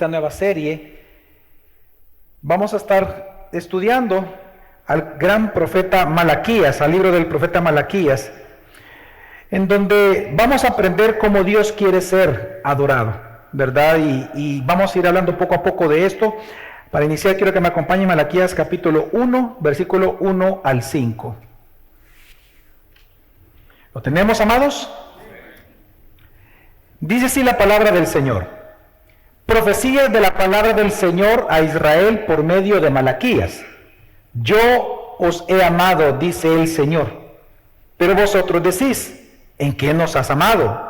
esta nueva serie, vamos a estar estudiando al gran profeta Malaquías, al libro del profeta Malaquías, en donde vamos a aprender cómo Dios quiere ser adorado, ¿verdad? Y vamos a ir hablando poco a poco de esto. Para iniciar, quiero que me acompañe Malaquías capítulo 1, versículo 1 al 5. ¿Lo tenemos, amados? Dice así la palabra del Señor. Profecía de la palabra del Señor a Israel por medio de Malaquías. Yo os he amado, dice el Señor. Pero vosotros decís, ¿en qué nos has amado?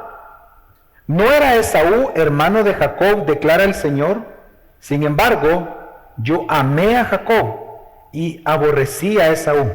¿No era Esaú hermano de Jacob, declara el Señor? Sin embargo, yo amé a Jacob y aborrecí a Esaú.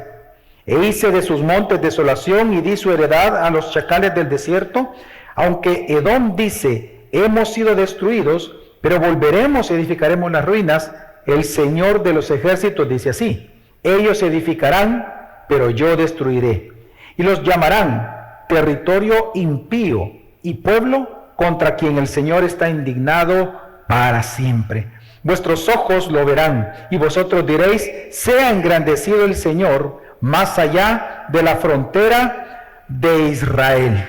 E hice de sus montes desolación y di su heredad a los chacales del desierto. Aunque Edom dice, hemos sido destruidos, pero volveremos y edificaremos las ruinas, el Señor de los ejércitos dice así, ellos edificarán, pero yo destruiré. Y los llamarán territorio impío y pueblo contra quien el Señor está indignado para siempre. Vuestros ojos lo verán y vosotros diréis, sea engrandecido el Señor más allá de la frontera de Israel.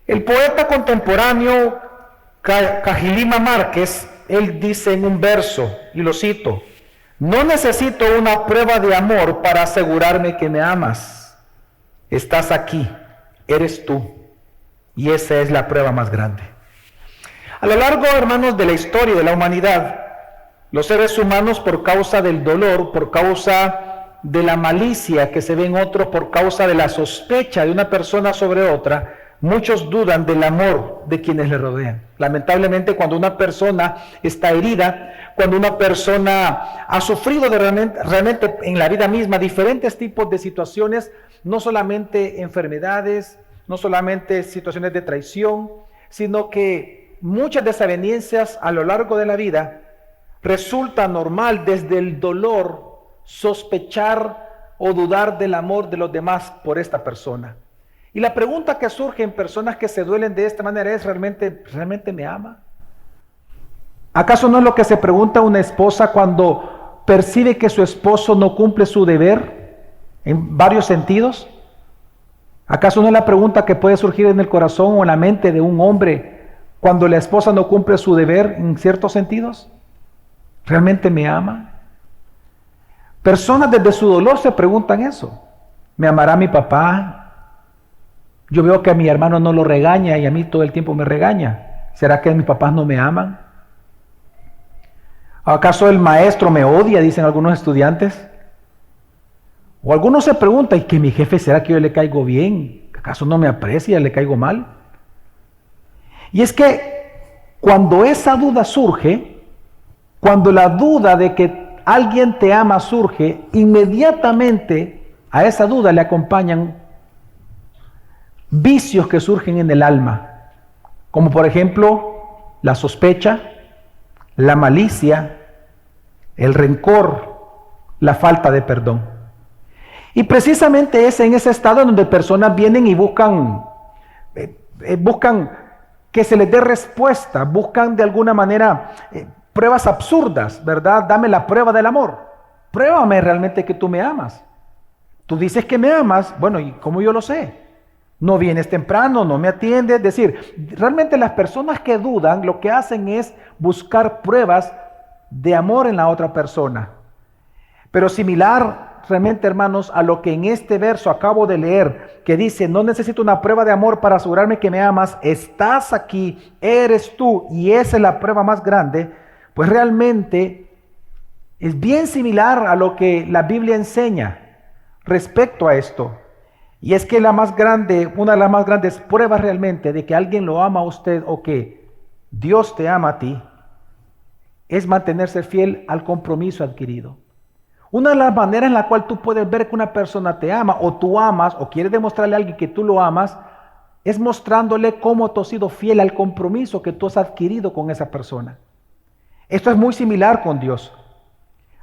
El poeta contemporáneo Cajilima Márquez, él dice en un verso, y lo cito, no necesito una prueba de amor para asegurarme que me amas. Estás aquí, eres tú, y esa es la prueba más grande. A lo largo, hermanos, de la historia de la humanidad, los seres humanos, por causa del dolor, por causa de la malicia que se ve en otros, por causa de la sospecha de una persona sobre otra, muchos dudan del amor de quienes le rodean. Lamentablemente, cuando una persona está herida, cuando una persona ha sufrido realmente en la vida misma diferentes tipos de situaciones, no solamente enfermedades, no solamente situaciones de traición, sino que muchas desavenencias a lo largo de la vida, resulta normal desde el dolor sospechar o dudar del amor de los demás por esta persona. Y la pregunta que surge en personas que se duelen de esta manera es, ¿realmente me ama? ¿Acaso no es lo que se pregunta una esposa cuando percibe que su esposo no cumple su deber en varios sentidos? ¿Acaso no es la pregunta que puede surgir en el corazón o en la mente de un hombre cuando la esposa no cumple su deber en ciertos sentidos? ¿Realmente me ama? Personas desde su dolor se preguntan eso. ¿Me amará mi papá? Yo veo que a mi hermano no lo regaña y a mí todo el tiempo me regaña. ¿Será que mis papás no me aman? ¿Acaso el maestro me odia? Dicen algunos estudiantes. O algunos se preguntan, ¿y que mi jefe será que yo le caigo bien? ¿Acaso no me aprecia, le caigo mal? Y es que cuando esa duda surge, cuando la duda de que alguien te ama surge, inmediatamente a esa duda le acompañan vicios que surgen en el alma, como por ejemplo la sospecha, la malicia, el rencor, la falta de perdón. Y precisamente es en ese estado donde personas vienen y buscan que se les dé respuesta, buscan de alguna manera pruebas absurdas, ¿verdad? Dame la prueba del amor, pruébame realmente que tú me amas. Tú dices que me amas, bueno, ¿y cómo yo lo sé? No vienes temprano, no me atiendes. Es decir, realmente las personas que dudan lo que hacen es buscar pruebas de amor en la otra persona. Pero similar realmente, hermanos, a lo que en este verso acabo de leer, que dice, no necesito una prueba de amor para asegurarme que me amas, estás aquí, eres tú, y esa es la prueba más grande, pues realmente es bien similar a lo que la Biblia enseña respecto a esto. Y es que una de las más grandes pruebas realmente de que alguien lo ama a usted o que Dios te ama a ti, es mantenerse fiel al compromiso adquirido. Una de las maneras en la cual tú puedes ver que una persona te ama o tú amas o quieres demostrarle a alguien que tú lo amas, es mostrándole cómo tú has sido fiel al compromiso que tú has adquirido con esa persona. Esto es muy similar con Dios.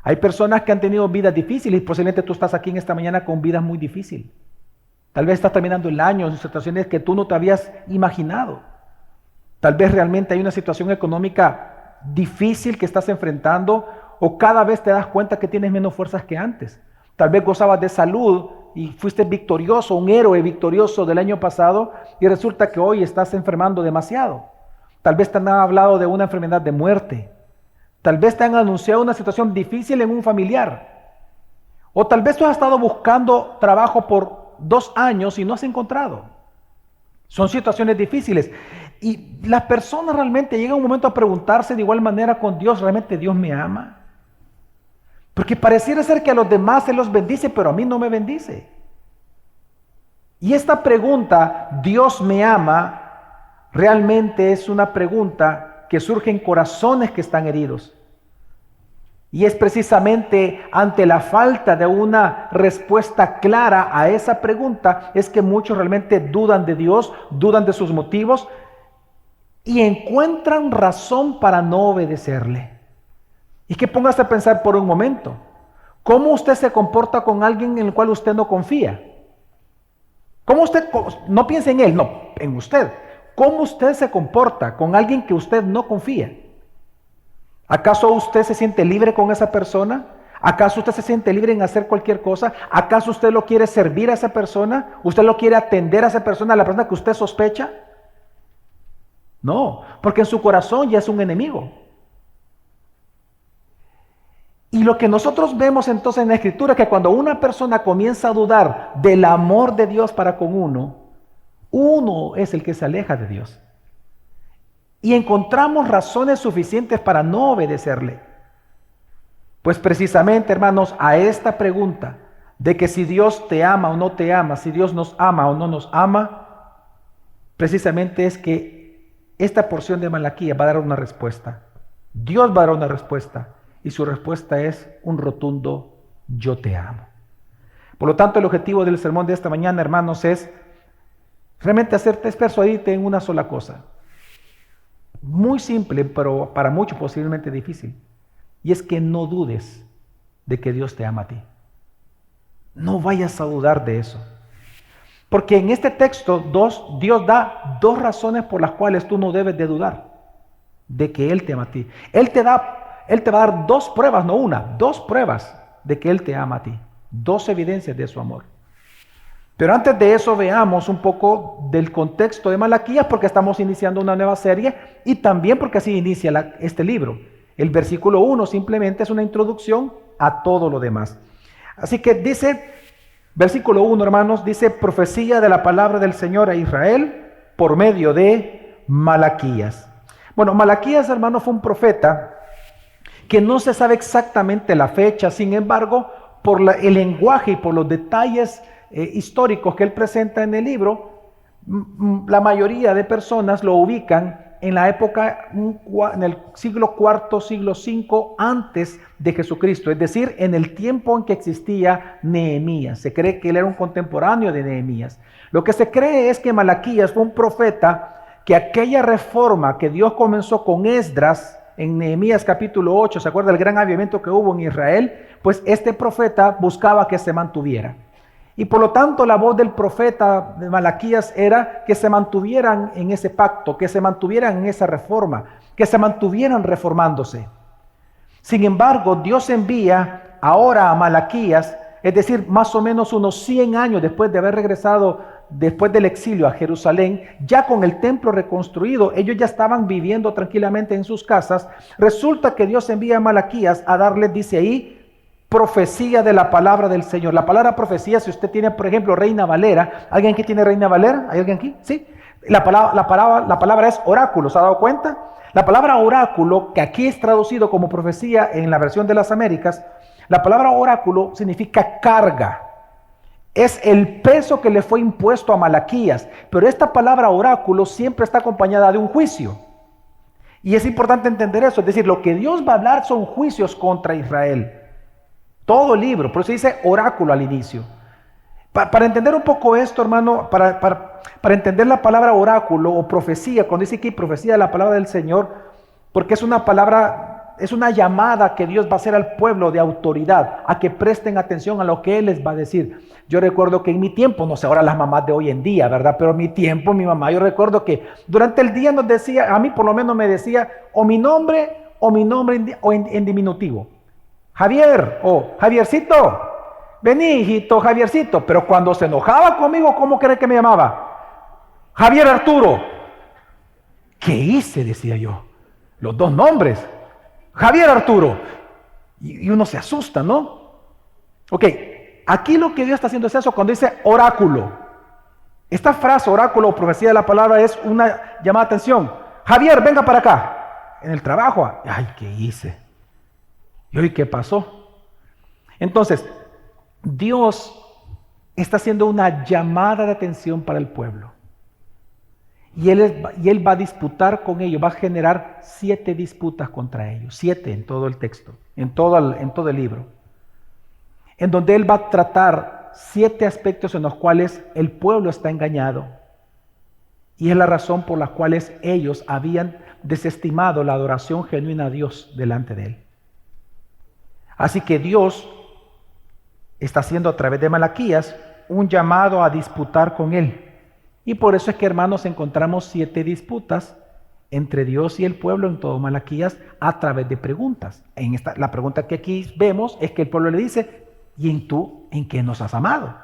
Hay personas que han tenido vidas difíciles y posiblemente tú estás aquí en esta mañana con vidas muy difíciles. Tal vez estás terminando el año en situaciones que tú no te habías imaginado. Tal vez realmente hay una situación económica difícil que estás enfrentando, o cada vez te das cuenta que tienes menos fuerzas que antes. Tal vez gozabas de salud y fuiste victorioso, un héroe victorioso del año pasado, y resulta que hoy estás enfermando demasiado. Tal vez te han hablado de una enfermedad de muerte. Tal vez te han anunciado una situación difícil en un familiar. O tal vez tú has estado buscando trabajo por 2 años y no has encontrado. Son situaciones difíciles. Y las personas realmente llegan un momento a preguntarse de igual manera con Dios, ¿realmente Dios me ama? Porque pareciera ser que a los demás Él los bendice, pero a mí no me bendice. Y esta pregunta, ¿Dios me ama?, realmente es una pregunta que surge en corazones que están heridos. Y es precisamente ante la falta de una respuesta clara a esa pregunta, es que muchos realmente dudan de Dios, dudan de sus motivos y encuentran razón para no obedecerle. Y que póngase a pensar por un momento, ¿cómo usted se comporta con alguien en el cual usted no confía? ¿Cómo usted, no piense en él, no, en usted? ¿Cómo usted se comporta con alguien que usted no confía? ¿Acaso usted se siente libre con esa persona? ¿Acaso usted se siente libre en hacer cualquier cosa? ¿Acaso usted lo quiere servir a esa persona? ¿Usted lo quiere atender a esa persona, a la persona que usted sospecha? No, porque en su corazón ya es un enemigo. Y lo que nosotros vemos entonces en la Escritura es que cuando una persona comienza a dudar del amor de Dios para con uno es el que se aleja de Dios. Y encontramos razones suficientes para no obedecerle. Pues precisamente, hermanos, a esta pregunta de que si Dios te ama o no te ama, si Dios nos ama o no nos ama, precisamente es que esta porción de Malaquías va a dar una respuesta. Dios va a dar una respuesta. Y su respuesta es un rotundo yo te amo. Por lo tanto, el objetivo del sermón de esta mañana, hermanos, es realmente persuadirte en una sola cosa. Muy simple, pero para muchos posiblemente difícil. Y es que no dudes de que Dios te ama a ti. No vayas a dudar de eso. Porque en este texto Dios da 2 razones por las cuales tú no debes de dudar de que Él te ama a ti. Él te va a dar 2 pruebas, no una, 2 pruebas de que Él te ama a ti. 2 evidencias de su amor. Pero antes de eso veamos un poco del contexto de Malaquías, porque estamos iniciando una nueva serie y también porque así inicia este libro. El versículo 1 simplemente es una introducción a todo lo demás. Así que dice, versículo 1, hermanos, dice profecía de la palabra del Señor a Israel por medio de Malaquías. Bueno, Malaquías, hermanos, fue un profeta que no se sabe exactamente la fecha, sin embargo, por el lenguaje y por los detalles históricos que él presenta en el libro, la mayoría de personas lo ubican en la época, en el siglo IV, siglo V antes de Jesucristo, es decir, en el tiempo en que existía Nehemías. Se cree que él era un contemporáneo de Nehemías. Lo que se cree es que Malaquías fue un profeta que aquella reforma que Dios comenzó con Esdras, en Nehemías capítulo 8, ¿se acuerda del gran avivamiento que hubo en Israel? Pues este profeta buscaba que se mantuviera. Y por lo tanto la voz del profeta de Malaquías era que se mantuvieran en ese pacto, que se mantuvieran en esa reforma, que se mantuvieran reformándose. Sin embargo, Dios envía ahora a Malaquías, es decir, más o menos unos 100 años después de haber regresado después del exilio a Jerusalén, ya con el templo reconstruido, ellos ya estaban viviendo tranquilamente en sus casas. Resulta que Dios envía a Malaquías a darles, dice ahí, profecía de la palabra del Señor. La palabra profecía, si usted tiene, por ejemplo, Reina Valera, ¿alguien aquí tiene Reina Valera? ¿Hay alguien aquí? Sí. La palabra es oráculo, ¿se ha dado cuenta? La palabra oráculo, que aquí es traducido como profecía en la versión de las Américas, la palabra oráculo significa carga. Es el peso que le fue impuesto a Malaquías, pero esta palabra oráculo siempre está acompañada de un juicio. Y es importante entender eso, es decir, lo que Dios va a hablar son juicios contra Israel. Todo el libro, por eso dice oráculo al inicio. Para entender un poco esto, hermano, para entender la palabra oráculo o profecía, cuando dice aquí profecía de la palabra del Señor, porque es una palabra, es una llamada que Dios va a hacer al pueblo de autoridad, a que presten atención a lo que Él les va a decir. Yo recuerdo que en mi tiempo, no sé ahora las mamás de hoy en día, ¿verdad? Pero en mi tiempo, mi mamá, yo recuerdo que durante el día nos decía, a mí por lo menos me decía, o mi nombre o mi nombre en diminutivo. Javier o Javiercito, vení hijito Javiercito, pero cuando se enojaba conmigo, ¿cómo cree que me llamaba? Javier Arturo. ¿Qué hice? Decía yo. Los dos nombres. Javier Arturo. Y uno se asusta, ¿no? Ok, aquí lo que Dios está haciendo es eso cuando dice oráculo. Esta frase, oráculo o profecía de la palabra, es una llamada de atención. Javier, venga para acá. En el trabajo, ay, ¿qué hice? ¿Y hoy qué pasó? Entonces, Dios está haciendo una llamada de atención para el pueblo. Y él va a disputar con ellos, va a generar 7 disputas contra ellos. 7 en todo el texto, en todo el libro. En donde él va a tratar 7 aspectos en los cuales el pueblo está engañado. Y es la razón por la cual ellos habían desestimado la adoración genuina a Dios delante de él. Así que Dios está haciendo a través de Malaquías un llamado a disputar con él. Y por eso es que, hermanos, encontramos 7 disputas entre Dios y el pueblo en todo Malaquías a través de preguntas. La pregunta que aquí vemos es que el pueblo le dice, ¿y tú en qué nos has amado?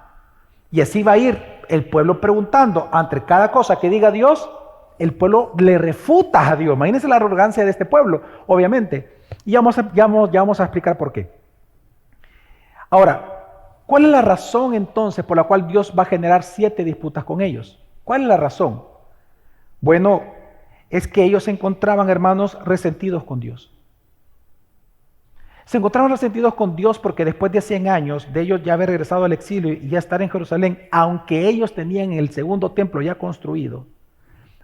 Y así va a ir el pueblo preguntando ante cada cosa que diga Dios, el pueblo le refuta a Dios. Imagínense la arrogancia de este pueblo, obviamente. Y ya vamos a explicar por qué. Ahora, ¿cuál es la razón entonces por la cual Dios va a generar 7 disputas con ellos? ¿Cuál es la razón? Bueno, es que ellos se encontraban, hermanos, resentidos con Dios. Se encontraban resentidos con Dios porque después de 100 años de ellos ya haber regresado al exilio y ya estar en Jerusalén, aunque ellos tenían el segundo templo ya construido,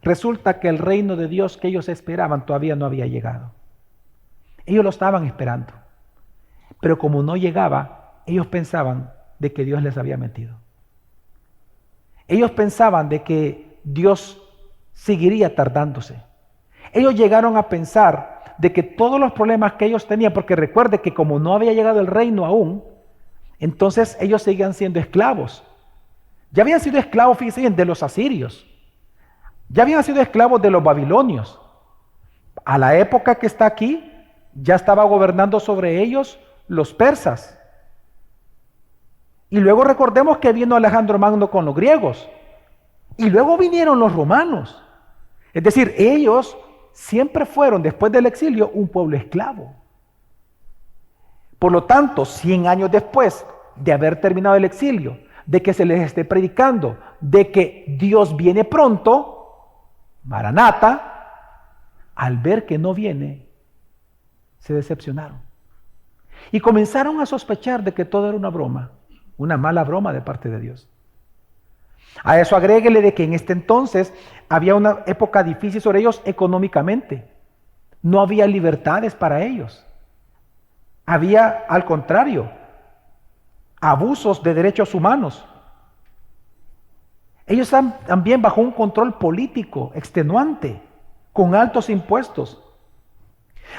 resulta que el reino de Dios que ellos esperaban todavía no había llegado. Ellos lo estaban esperando, pero como no llegaba, ellos pensaban de que Dios les había mentido. Ellos pensaban de que Dios seguiría tardándose. Ellos llegaron a pensar de que todos los problemas que ellos tenían, porque recuerde que como no había llegado el reino aún, entonces ellos seguían siendo esclavos. Ya habían sido esclavos, fíjense bien, de los asirios. Ya habían sido esclavos de los babilonios. A la época que está aquí, ya estaba gobernando sobre ellos los persas. Y luego recordemos que vino Alejandro Magno con los griegos. Y luego vinieron los romanos. Es decir, ellos siempre fueron, después del exilio, un pueblo esclavo. Por lo tanto, 100 años después de haber terminado el exilio, de que se les esté predicando, de que Dios viene pronto, Maranata, al ver que no viene, se decepcionaron. Y comenzaron a sospechar de que todo era una broma, una mala broma de parte de Dios. A eso agréguele de que en este entonces había una época difícil sobre ellos económicamente. No había libertades para ellos. Había, al contrario, abusos de derechos humanos. Ellos están también bajo un control político extenuante, con altos impuestos.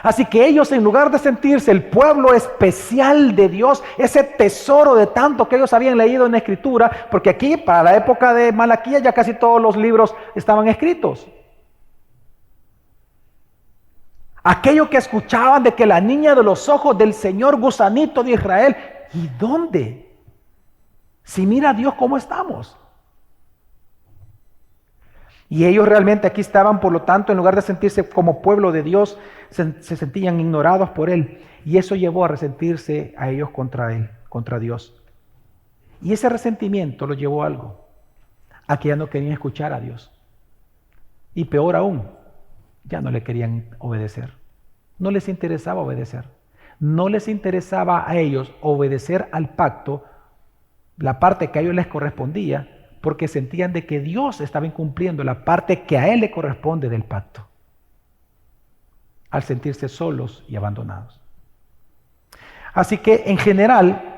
Así que ellos, en lugar de sentirse el pueblo especial de Dios, ese tesoro de tanto que ellos habían leído en la Escritura, porque aquí para la época de Malaquías ya casi todos los libros estaban escritos. Aquello que escuchaban de que la niña de los ojos del Señor, gusanito de Israel, ¿y dónde? Si mira a Dios cómo estamos. Y ellos realmente aquí estaban, por lo tanto, en lugar de sentirse como pueblo de Dios, se sentían ignorados por Él. Y eso llevó a resentirse a ellos contra Él, contra Dios. Y ese resentimiento lo llevó a algo, a que ya no querían escuchar a Dios. Y peor aún, ya no le querían obedecer. No les interesaba obedecer. No les interesaba a ellos obedecer al pacto, la parte que a ellos les correspondía, porque sentían de que Dios estaba incumpliendo la parte que a Él le corresponde del pacto, al sentirse solos y abandonados. Así que en general,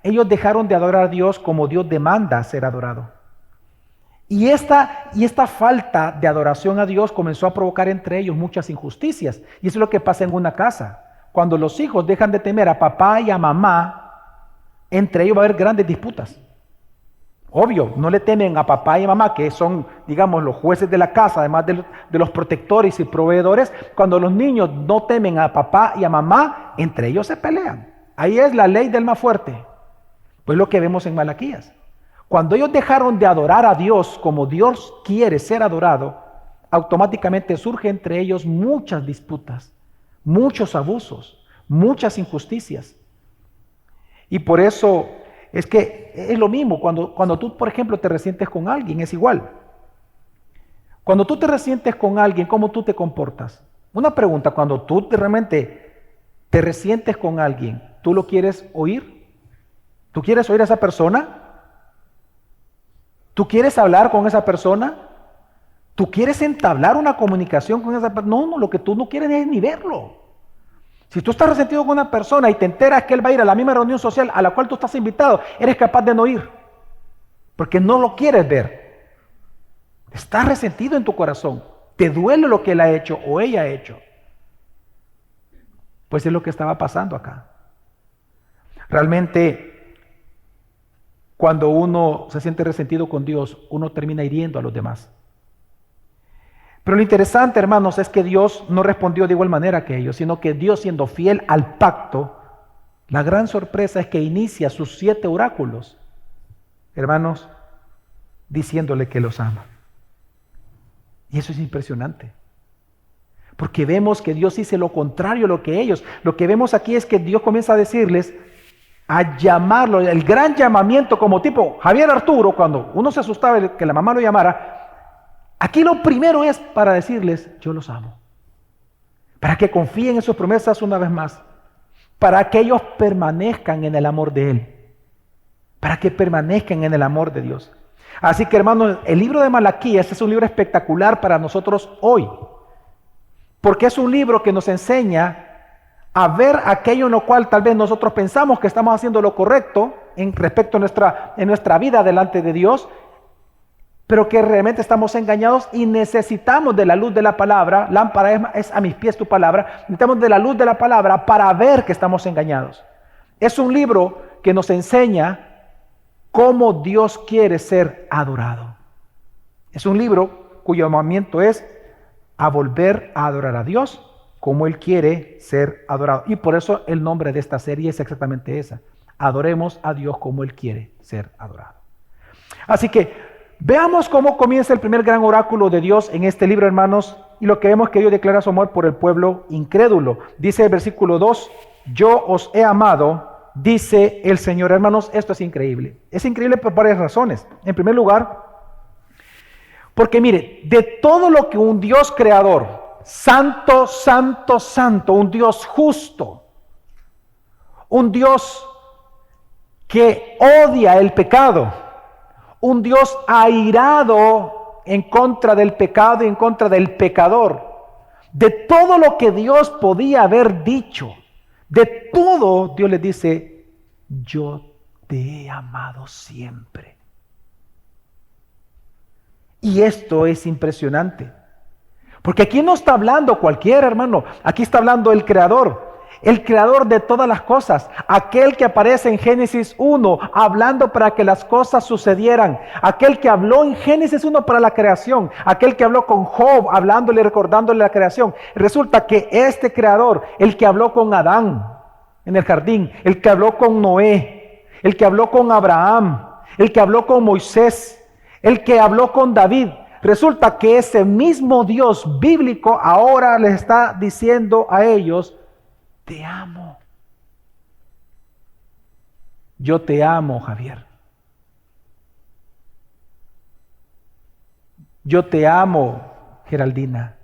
ellos dejaron de adorar a Dios como Dios demanda ser adorado. Y esta falta de adoración a Dios comenzó a provocar entre ellos muchas injusticias. Y eso es lo que pasa en una casa. Cuando los hijos dejan de temer a papá y a mamá, entre ellos va a haber grandes disputas. Obvio, no le temen a papá y a mamá, que son, digamos, los jueces de la casa, además de los protectores y proveedores. Cuando los niños no temen a papá y a mamá, entre ellos se pelean. Ahí es la ley del más fuerte. Pues lo que vemos en Malaquías. Cuando ellos dejaron de adorar a Dios como Dios quiere ser adorado, automáticamente surge entre ellos muchas disputas, muchos abusos, muchas injusticias. Y por eso es que es lo mismo, cuando tú, por ejemplo, te resientes con alguien, es igual. Cuando tú te resientes con alguien, ¿cómo tú te comportas? Una pregunta, cuando tú realmente te resientes con alguien, ¿tú lo quieres oír? ¿Tú quieres oír a esa persona? ¿Tú quieres hablar con esa persona? ¿Tú quieres entablar una comunicación con esa persona? No, lo que tú no quieres es ni verlo. Si tú estás resentido con una persona y te enteras que él va a ir a la misma reunión social a la cual tú estás invitado, eres capaz de no ir, porque no lo quieres ver. Estás resentido en tu corazón, te duele lo que él ha hecho o ella ha hecho. Pues es lo que estaba pasando acá. Realmente, cuando uno se siente resentido con Dios, uno termina hiriendo a los demás. Pero lo interesante, hermanos, es que Dios no respondió de igual manera que ellos, sino que Dios, siendo fiel al pacto, la gran sorpresa es que inicia sus 7 oráculos, hermanos, diciéndole que los ama. Y eso es impresionante, porque vemos que Dios dice lo contrario a lo que ellos. Lo que vemos aquí es que Dios comienza a decirles, a llamarlo, el gran llamamiento como tipo Javier Arturo, cuando uno se asustaba de que la mamá lo llamara. Aquí lo primero es para decirles, yo los amo. Para que confíen en sus promesas una vez más. Para que ellos permanezcan en el amor de Él. Para que permanezcan en el amor de Dios. Así que, hermanos, el libro de Malaquías es un libro espectacular para nosotros hoy. Porque es un libro que nos enseña a ver aquello en lo cual tal vez nosotros pensamos que estamos haciendo lo correcto en respecto a nuestra vida delante de Dios, pero que realmente estamos engañados y necesitamos de la luz de la palabra. Lámpara es a mis pies tu palabra. Necesitamos de la luz de la palabra para ver que estamos engañados. Es un libro que nos enseña cómo Dios quiere ser adorado. Es un libro cuyo llamamiento es a volver a adorar a Dios como Él quiere ser adorado. Y por eso el nombre de esta serie es exactamente esa. Adoremos a Dios como Él quiere ser adorado. Así que veamos cómo comienza el primer gran oráculo de Dios en este libro, hermanos, y lo que vemos que Dios declara su amor por el pueblo incrédulo. Dice el versículo 2, yo os he amado, dice el Señor. Hermanos, esto es increíble. Es increíble por varias razones. En primer lugar, porque mire, de todo lo que un Dios creador, santo, santo, santo, un Dios justo, un Dios que odia el pecado, un Dios airado en contra del pecado y en contra del pecador. De todo lo que Dios podía haber dicho, de todo, Dios le dice, yo te he amado siempre. Y esto es impresionante, porque aquí no está hablando cualquiera, hermano, aquí está hablando el Creador de todas las cosas, aquel que aparece en Génesis 1, hablando para que las cosas sucedieran, aquel que habló en Génesis 1 para la creación, aquel que habló con Job, hablándole y recordándole la creación. Resulta que este Creador, el que habló con Adán en el jardín, el que habló con Noé, el que habló con Abraham, el que habló con Moisés, el que habló con David, resulta que ese mismo Dios bíblico ahora les está diciendo a ellos, te amo. Yo te amo, Javier. Yo te amo, Geraldina.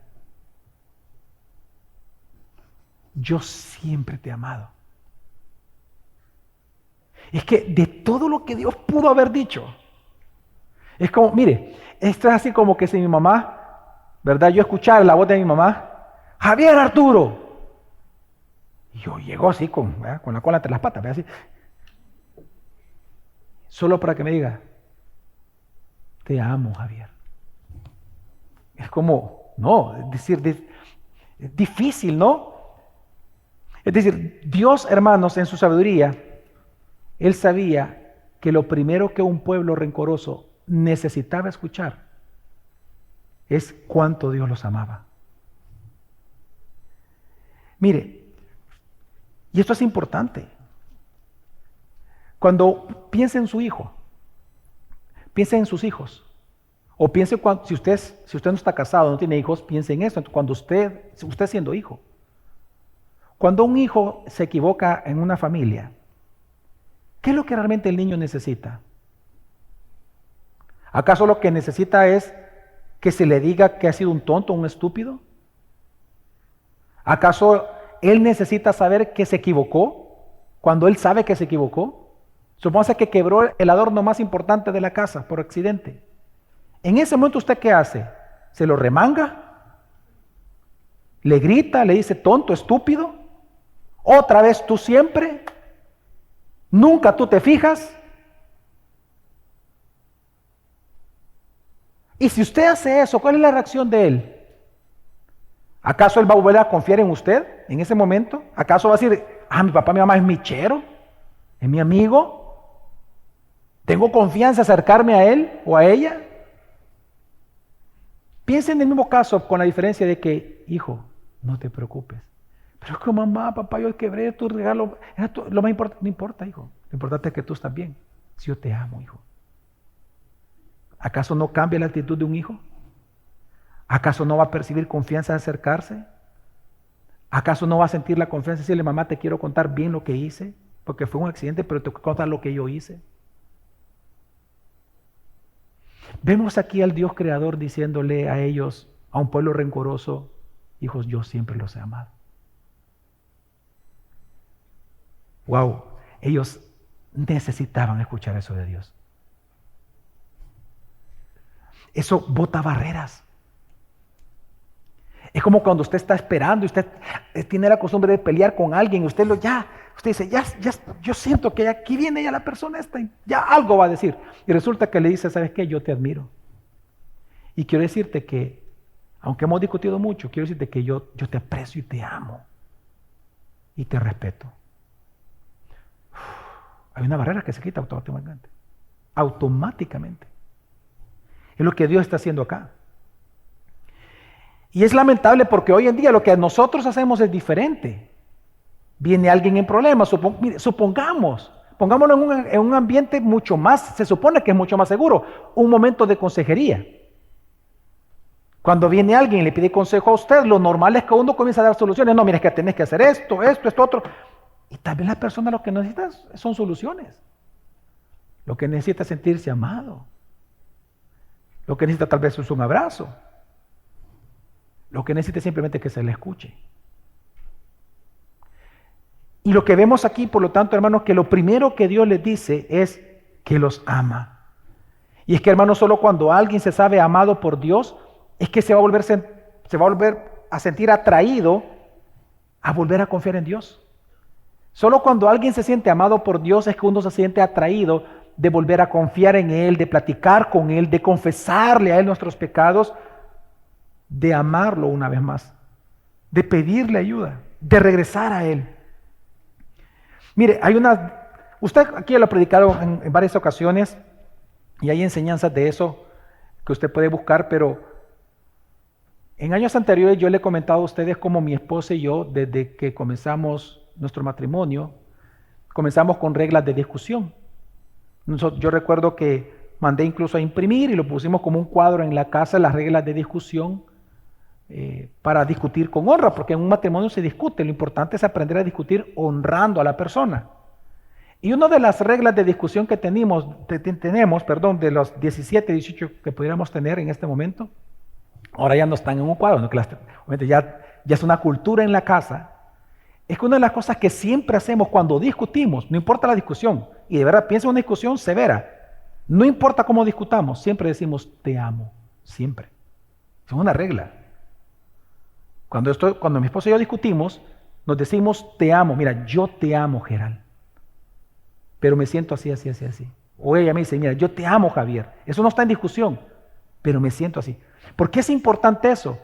Yo siempre te he amado. Es que de todo lo que Dios pudo haber dicho, es como, mire, esto es así como que si mi mamá, ¿verdad? Yo escuchara la voz de mi mamá, Javier Arturo. Y yo llego así con la cola entre las patas, así, solo para que me diga, te amo, Javier. Es como, no, es decir, es difícil, ¿no? Es decir, Dios, hermanos, en su sabiduría, Él sabía que lo primero que un pueblo rencoroso necesitaba escuchar es cuánto Dios los amaba. Mire, y esto es importante. Cuando piense en su hijo, piense en sus hijos. O piense si usted no está casado, no tiene hijos, piense en eso. Cuando usted siendo hijo. Cuando un hijo se equivoca en una familia, ¿qué es lo que realmente el niño necesita? ¿Acaso lo que necesita es que se le diga que ha sido un tonto, un estúpido? ¿Acaso él necesita saber que se equivocó cuando él sabe que se equivocó? Supóngase que quebró el adorno más importante de la casa por accidente. En ese momento, ¿usted qué hace? ¿Se lo remanga? ¿Le grita? ¿Le dice tonto, estúpido? ¿Otra vez tú siempre? ¿Nunca tú te fijas? Y si usted hace eso, ¿cuál es la reacción de él? ¿Acaso él va a volver a confiar en usted en ese momento? ¿Acaso va a decir, mi papá, mi mamá es mi chero, es mi amigo? ¿Tengo confianza en acercarme a él o a ella? Piensa en el mismo caso, con la diferencia de que, hijo, no te preocupes. Pero es que mamá, papá, yo quebré tu regalo. Lo más importante, no importa, hijo. Lo importante es que tú estás bien. Si yo te amo, hijo. ¿Acaso no cambia la actitud de un hijo? ¿Acaso no va a percibir confianza de acercarse? ¿Acaso no va a sentir la confianza de decirle, mamá, te quiero contar bien lo que hice? Porque fue un accidente, pero te quiero contar lo que yo hice. Vemos aquí al Dios creador diciéndole a ellos, a un pueblo rencoroso, hijos, yo siempre los he amado. Wow, ellos necesitaban escuchar eso de Dios. Eso bota barreras. Es como cuando usted está esperando y usted tiene la costumbre de pelear con alguien y usted dice, yo siento que aquí viene ya la persona esta y ya algo va a decir. Y resulta que le dice, ¿sabes qué? Yo te admiro. Y quiero decirte que, aunque hemos discutido mucho, quiero decirte que yo te aprecio y te amo. Y te respeto. Hay una barrera que se quita automáticamente. Automáticamente. Es lo que Dios está haciendo acá. Y es lamentable porque hoy en día lo que nosotros hacemos es diferente. Viene alguien en problemas, pongámoslo en un ambiente mucho más, se supone que es mucho más seguro, un momento de consejería. Cuando viene alguien y le pide consejo a usted, lo normal es que uno comienza a dar soluciones. No, mira, es que tenés que hacer esto, otro. Y tal vez la persona lo que necesita son soluciones. Lo que necesita es sentirse amado. Lo que necesita tal vez es un abrazo. Lo que necesita es simplemente que se le escuche. Y lo que vemos aquí, por lo tanto, hermanos, que lo primero que Dios les dice es que los ama. Y es que, hermanos, solo cuando alguien se sabe amado por Dios, es que se va a volver a sentir atraído a volver a confiar en Dios. Solo cuando alguien se siente amado por Dios es que uno se siente atraído de volver a confiar en Él, de platicar con Él, de confesarle a Él nuestros pecados, de amarlo una vez más, de pedirle ayuda, de regresar a Él. Mire, usted aquí lo ha predicado en varias ocasiones y hay enseñanzas de eso que usted puede buscar, pero en años anteriores yo le he comentado a ustedes cómo mi esposa y yo, desde que comenzamos nuestro matrimonio, comenzamos con reglas de discusión. Yo recuerdo que mandé incluso a imprimir y lo pusimos como un cuadro en la casa, las reglas de discusión, para discutir con honra, porque en un matrimonio se discute, lo importante es aprender a discutir honrando a la persona. Y una de las reglas de discusión que tenemos, de los 17, 18 que pudiéramos tener en este momento, ahora ya no están en un cuadro, ¿no? Obviamente ya es una cultura en la casa, es que una de las cosas que siempre hacemos cuando discutimos, no importa la discusión, y de verdad piensa en una discusión severa, no importa cómo discutamos, siempre decimos te amo, siempre. Es una regla. Cuando mi esposa y yo discutimos, nos decimos te amo. Mira, yo te amo, Gerald, pero me siento así. O ella me dice, mira, yo te amo, Javier. Eso no está en discusión, pero me siento así. ¿Por qué es importante eso?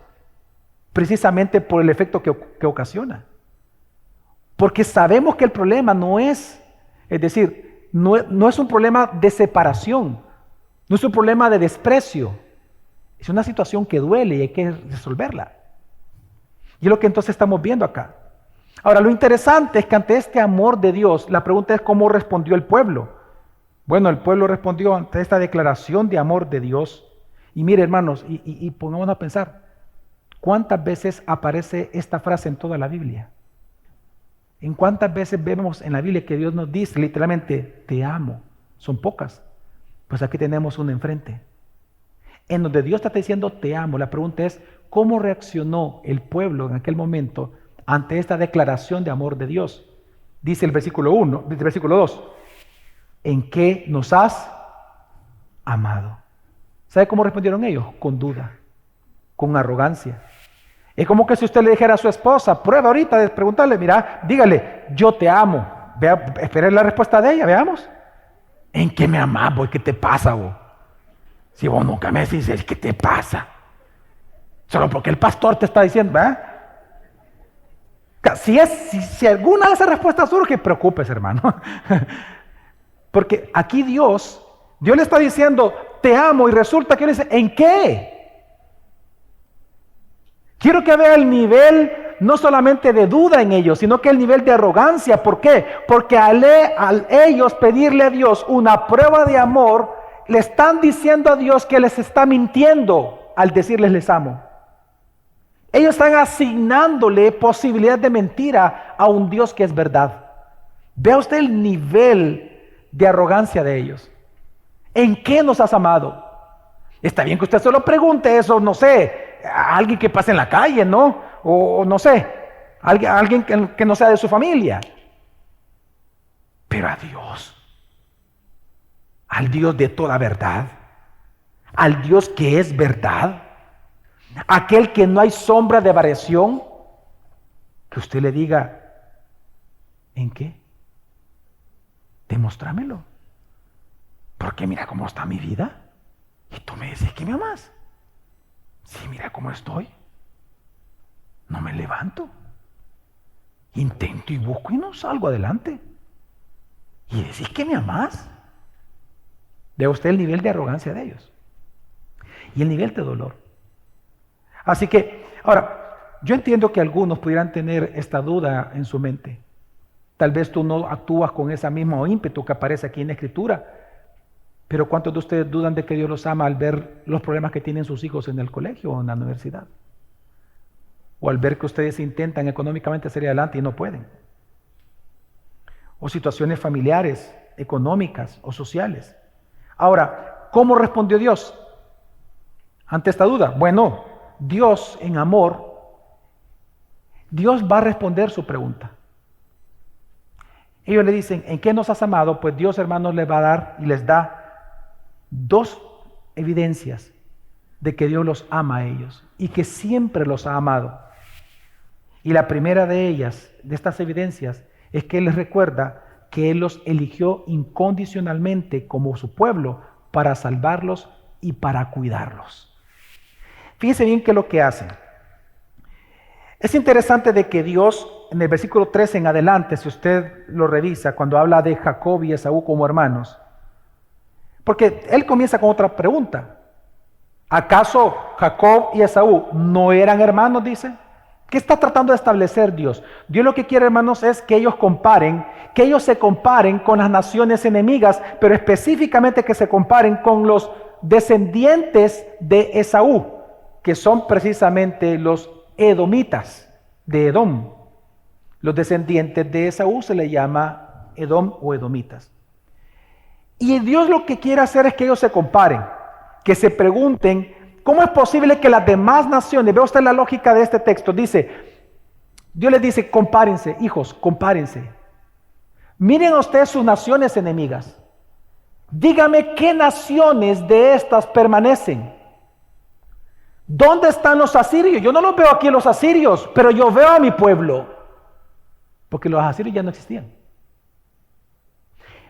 Precisamente por el efecto que ocasiona. Porque sabemos que el problema no es decir, no es un problema de separación, no es un problema de desprecio, es una situación que duele y hay que resolverla. Y es lo que entonces estamos viendo acá. Ahora, lo interesante es que ante este amor de Dios, la pregunta es cómo respondió el pueblo. Bueno, el pueblo respondió ante esta declaración de amor de Dios. Y mire, hermanos, y pongámonos a pensar, ¿cuántas veces aparece esta frase en toda la Biblia? ¿En cuántas veces vemos en la Biblia que Dios nos dice literalmente, te amo? Son pocas. Pues aquí tenemos una enfrente. En donde Dios está diciendo, te amo. La pregunta es, ¿cómo reaccionó el pueblo en aquel momento ante esta declaración de amor de Dios? Dice el versículo 1, dice el versículo 2, ¿en qué nos has amado? ¿Sabe cómo respondieron ellos? Con duda, con arrogancia. Es como que si usted le dijera a su esposa, prueba ahorita de preguntarle, mira, dígale, yo te amo. Espere la respuesta de ella, veamos. ¿En qué me amas, vos? ¿Qué te pasa, vos? Si vos nunca me dices, ¿qué te pasa? Solo porque el pastor te está diciendo, ¿verdad? Si alguna de esas respuestas surge, preocúpese, hermano. Porque aquí Dios le está diciendo, te amo, y resulta que él dice, ¿en qué? Quiero que vea el nivel no solamente de duda en ellos, sino que el nivel de arrogancia. ¿Por qué? Porque al ellos pedirle a Dios una prueba de amor, le están diciendo a Dios que les está mintiendo al decirles les amo. Ellos están asignándole posibilidad de mentira a un Dios que es verdad. Vea usted el nivel de arrogancia de ellos. ¿En qué nos has amado? Está bien que usted solo pregunte eso, no sé, a alguien que pase en la calle, ¿no? O no sé, alguien que no sea de su familia. Pero a Dios, al Dios de toda verdad, al Dios que es verdad, aquel que no hay sombra de variación, que usted le diga, ¿en qué? Demostrámelo. Porque mira cómo está mi vida. Y tú me dices que me amas. Sí, mira cómo estoy. No me levanto. Intento y busco y no salgo adelante. Y decís que me amas. Ve usted el nivel de arrogancia de ellos. Y el nivel de dolor. Así que, ahora, yo entiendo que algunos pudieran tener esta duda en su mente. Tal vez tú no actúas con ese mismo ímpetu que aparece aquí en la Escritura. Pero ¿cuántos de ustedes dudan de que Dios los ama al ver los problemas que tienen sus hijos en el colegio o en la universidad? O al ver que ustedes intentan económicamente salir adelante y no pueden. O situaciones familiares, económicas o sociales. Ahora, ¿cómo respondió Dios ante esta duda? Bueno, Dios en amor, Dios va a responder su pregunta. Ellos le dicen, ¿en qué nos has amado? Pues Dios, hermanos, les va a dar y les da dos evidencias de que Dios los ama a ellos y que siempre los ha amado. Y la primera de ellas, de estas evidencias, es que Él les recuerda que Él los eligió incondicionalmente como su pueblo para salvarlos y para cuidarlos. Fíjense bien qué es lo que hacen. Es interesante de que Dios, en el versículo 13 en adelante, si usted lo revisa, cuando habla de Jacob y Esaú como hermanos, porque él comienza con otra pregunta. ¿Acaso Jacob y Esaú no eran hermanos? Dice. ¿Qué está tratando de establecer Dios? Dios lo que quiere, hermanos, es que ellos se comparen con las naciones enemigas, pero específicamente que se comparen con los descendientes de Esaú, que son precisamente los edomitas de Edom. Los descendientes de Esaú se le llama Edom o edomitas. Y Dios lo que quiere hacer es que ellos se comparen, que se pregunten, ¿cómo es posible que las demás naciones, vea usted la lógica de este texto, Dios les dice, compárense, hijos, compárense. Miren a ustedes sus naciones enemigas. Dígame qué naciones de estas permanecen. ¿Dónde están los asirios? Yo no los veo aquí los asirios, pero yo veo a mi pueblo. Porque los asirios ya no existían.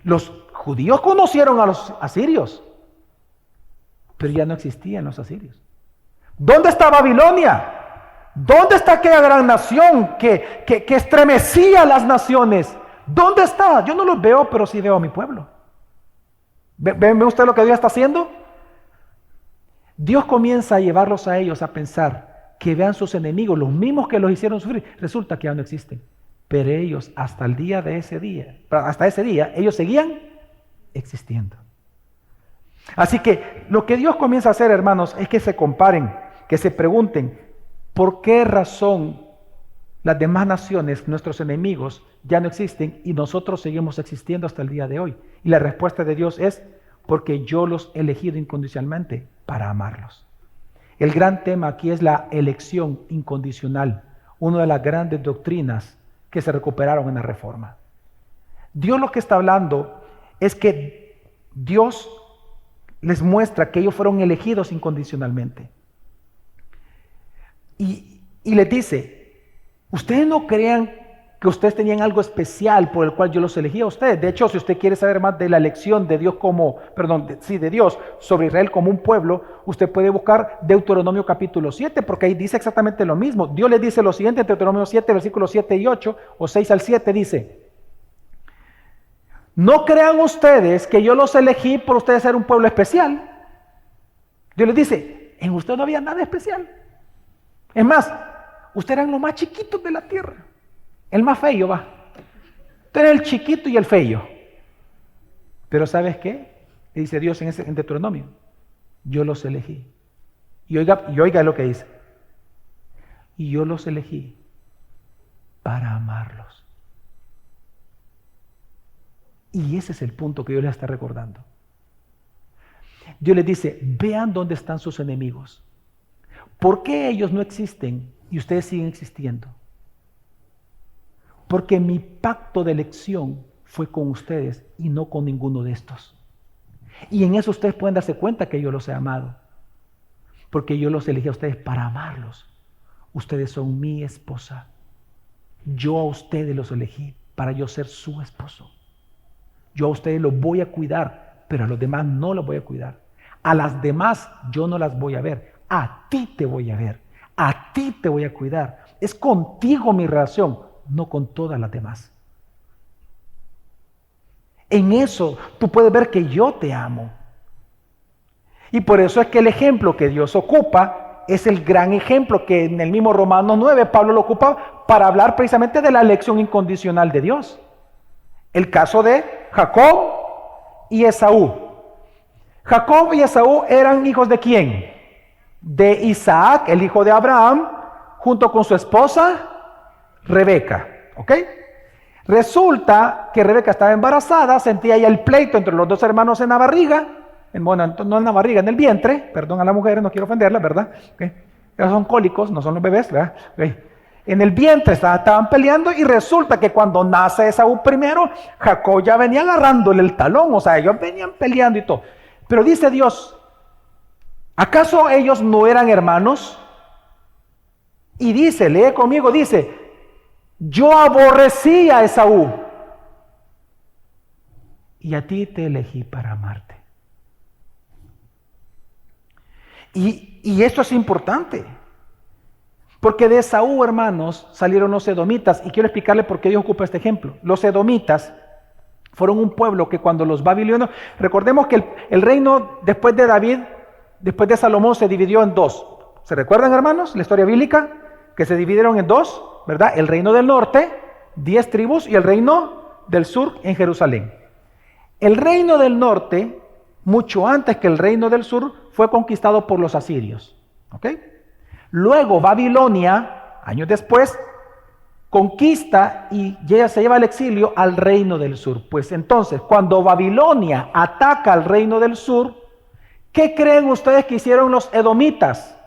Los judíos conocieron a los asirios, pero ya no existían los asirios. ¿Dónde está Babilonia? ¿Dónde está aquella gran nación que estremecía a las naciones? ¿Dónde está? Yo no los veo, pero sí veo a mi pueblo. ¿Ve usted lo que Dios está haciendo? Dios comienza a llevarlos a ellos a pensar que vean sus enemigos, los mismos que los hicieron sufrir, resulta que ya no existen. Pero ellos, hasta ese día, ellos seguían existiendo. Así que lo que Dios comienza a hacer, hermanos, es que se comparen, que se pregunten, ¿por qué razón las demás naciones, nuestros enemigos, ya no existen y nosotros seguimos existiendo hasta el día de hoy? Y la respuesta de Dios es, porque yo los he elegido incondicionalmente para amarlos. El gran tema aquí es la elección incondicional, una de las grandes doctrinas que se recuperaron en la Reforma. Dios lo que está hablando es que Dios les muestra que ellos fueron elegidos incondicionalmente. Y les dice, ustedes no crean que ustedes tenían algo especial por el cual yo los elegí a ustedes. De hecho, si usted quiere saber más de la elección de Dios de Dios sobre Israel como un pueblo, usted puede buscar Deuteronomio capítulo 7, porque ahí dice exactamente lo mismo. Dios les dice lo siguiente en Deuteronomio 7, versículos 7 y 8, o 6 al 7, dice: no crean ustedes que yo los elegí por ustedes ser un pueblo especial. Dios les dice, en usted no había nada especial. Es más, ustedes eran los más chiquitos de la tierra. El más feo, va. Usted era el chiquito y el feo. Pero ¿sabes qué? Dice Dios en Deuteronomio: yo los elegí. Y oiga lo que dice. Y yo los elegí para amarlos. Y ese es el punto que Dios les está recordando. Dios les dice, vean dónde están sus enemigos. ¿Por qué ellos no existen y ustedes siguen existiendo? Porque mi pacto de elección fue con ustedes y no con ninguno de estos. Y en eso ustedes pueden darse cuenta que yo los he amado. Porque yo los elegí a ustedes para amarlos. Ustedes son mi esposa. Yo a ustedes los elegí para yo ser su esposo. Yo a ustedes los voy a cuidar, pero a los demás no los voy a cuidar. A las demás yo no las voy a ver. A ti te voy a ver. A ti te voy a cuidar. Es contigo mi relación, no con todas las demás. En eso tú puedes ver que yo te amo. Y por eso es que el ejemplo que Dios ocupa es el gran ejemplo que en el mismo Romanos 9 Pablo lo ocupa para hablar precisamente de la elección incondicional de Dios. El caso de Jacob y Esaú. Jacob y Esaú eran hijos ¿de quién? De Isaac, el hijo de Abraham, junto con su esposa Rebeca. ¿Ok? Resulta que Rebeca estaba embarazada, sentía ya el pleito entre los dos hermanos en la barriga, bueno, no en la barriga, en el vientre, perdón a las mujeres, no quiero ofenderlas, ¿verdad? ¿Okay? Ellos son cólicos, no son los bebés, ¿verdad? ¿Okay? En el vientre estaban peleando y resulta que cuando nace Esaú primero, Jacob ya venía agarrándole el talón, o sea, ellos venían peleando y todo. Pero dice Dios, ¿acaso ellos no eran hermanos? Y dice, lee conmigo, dice, yo aborrecí a Esaú y a ti te elegí para amarte. Y esto es importante, porque de Esaú, hermanos, salieron los edomitas, y quiero explicarle por qué Dios ocupa este ejemplo. Los edomitas fueron un pueblo que cuando los babilonios, recordemos que el reino después de David, después de Salomón, se dividió en dos. ¿Se recuerdan, hermanos, la historia bíblica? Que se dividieron en dos, ¿verdad? El reino del norte, 10 tribus, y el reino del sur en Jerusalén. El reino del norte, mucho antes que el reino del sur, fue conquistado por los asirios. ¿Ok? Luego Babilonia, años después, conquista y se lleva al exilio al reino del sur. Pues entonces, cuando Babilonia ataca al reino del sur, ¿qué creen ustedes que hicieron los edomitas?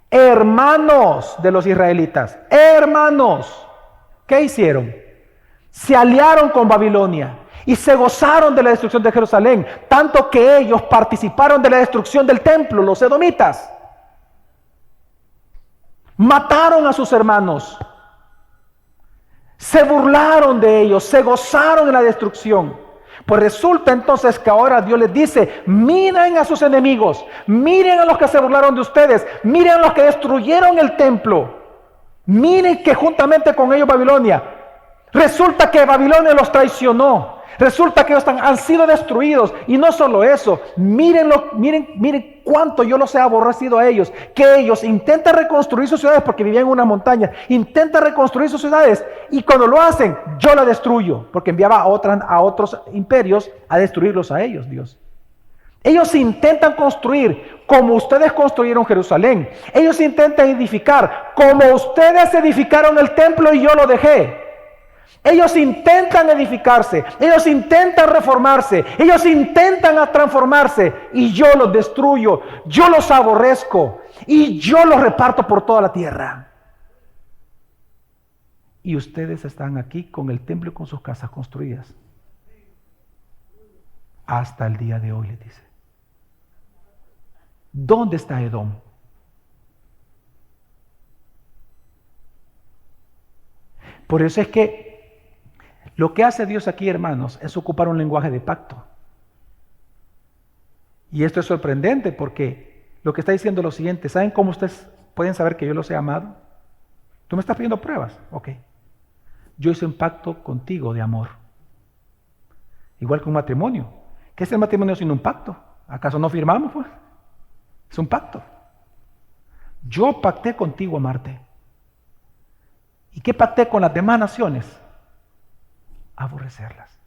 Hermanos de los israelitas, hermanos, ¿qué hicieron? Se aliaron con Babilonia y se gozaron de la destrucción de Jerusalén, tanto que ellos participaron de la destrucción del templo, los edomitas. Mataron a sus hermanos, se burlaron de ellos, se gozaron en la destrucción. Pues resulta entonces que ahora Dios les dice, miren a sus enemigos, miren a los que se burlaron de ustedes, miren a los que destruyeron el templo, miren que juntamente con ellos Babilonia, resulta que Babilonia los traicionó, Resulta que ellos han sido destruidos. Y no solo eso, miren cuánto yo los he aborrecido a ellos. Que ellos intentan reconstruir sus ciudades porque vivían en una montaña. Intentan reconstruir sus ciudades. Y cuando lo hacen, yo la destruyo. Porque enviaba a otros imperios a destruirlos a ellos, Dios. Ellos intentan construir como ustedes construyeron Jerusalén. Ellos intentan edificar como ustedes edificaron el templo y yo lo dejé. Ellos intentan edificarse, ellos intentan reformarse, ellos intentan transformarse y yo los destruyo, yo los aborrezco y yo los reparto por toda la tierra. Y ustedes están aquí con el templo y con sus casas construidas. Hasta el día de hoy, les dice. ¿Dónde está Edom? Por eso es que lo que hace Dios aquí, hermanos, es ocupar un lenguaje de pacto. Y esto es sorprendente porque lo que está diciendo es lo siguiente. ¿Saben cómo ustedes pueden saber que yo los he amado? Tú me estás pidiendo pruebas. Ok. Yo hice un pacto contigo de amor. Igual que un matrimonio. ¿Qué es el matrimonio sin un pacto? ¿Acaso no firmamos, pues? Es un pacto. Yo pacté contigo amarte. ¿Y qué pacté con las demás naciones? Aborrecerlas.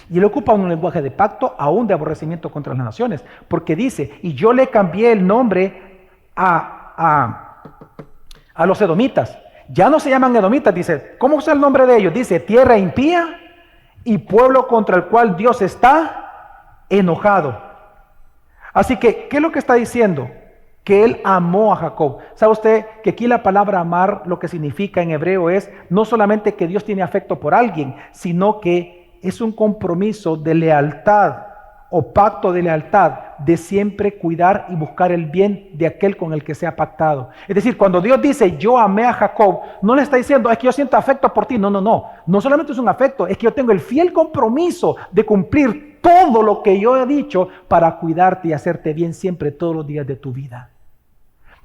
Y él ocupa un lenguaje de pacto, aún de aborrecimiento contra las naciones, porque dice, y yo le cambié el nombre a los edomitas. Ya no se llaman edomitas, dice, ¿cómo es el nombre de ellos? Dice, tierra impía y pueblo contra el cual Dios está enojado. Así que, ¿qué es lo que está diciendo? Que él amó a Jacob. ¿Sabe usted que aquí la palabra amar lo que significa en hebreo es no solamente que Dios tiene afecto por alguien, sino que es un compromiso de lealtad o pacto de lealtad de siempre cuidar y buscar el bien de aquel con el que se ha pactado. Es decir, cuando Dios dice yo amé a Jacob, no le está diciendo es que yo siento afecto por ti. No solamente es un afecto, es que yo tengo el fiel compromiso de cumplir todo lo que yo he dicho para cuidarte y hacerte bien siempre todos los días de tu vida.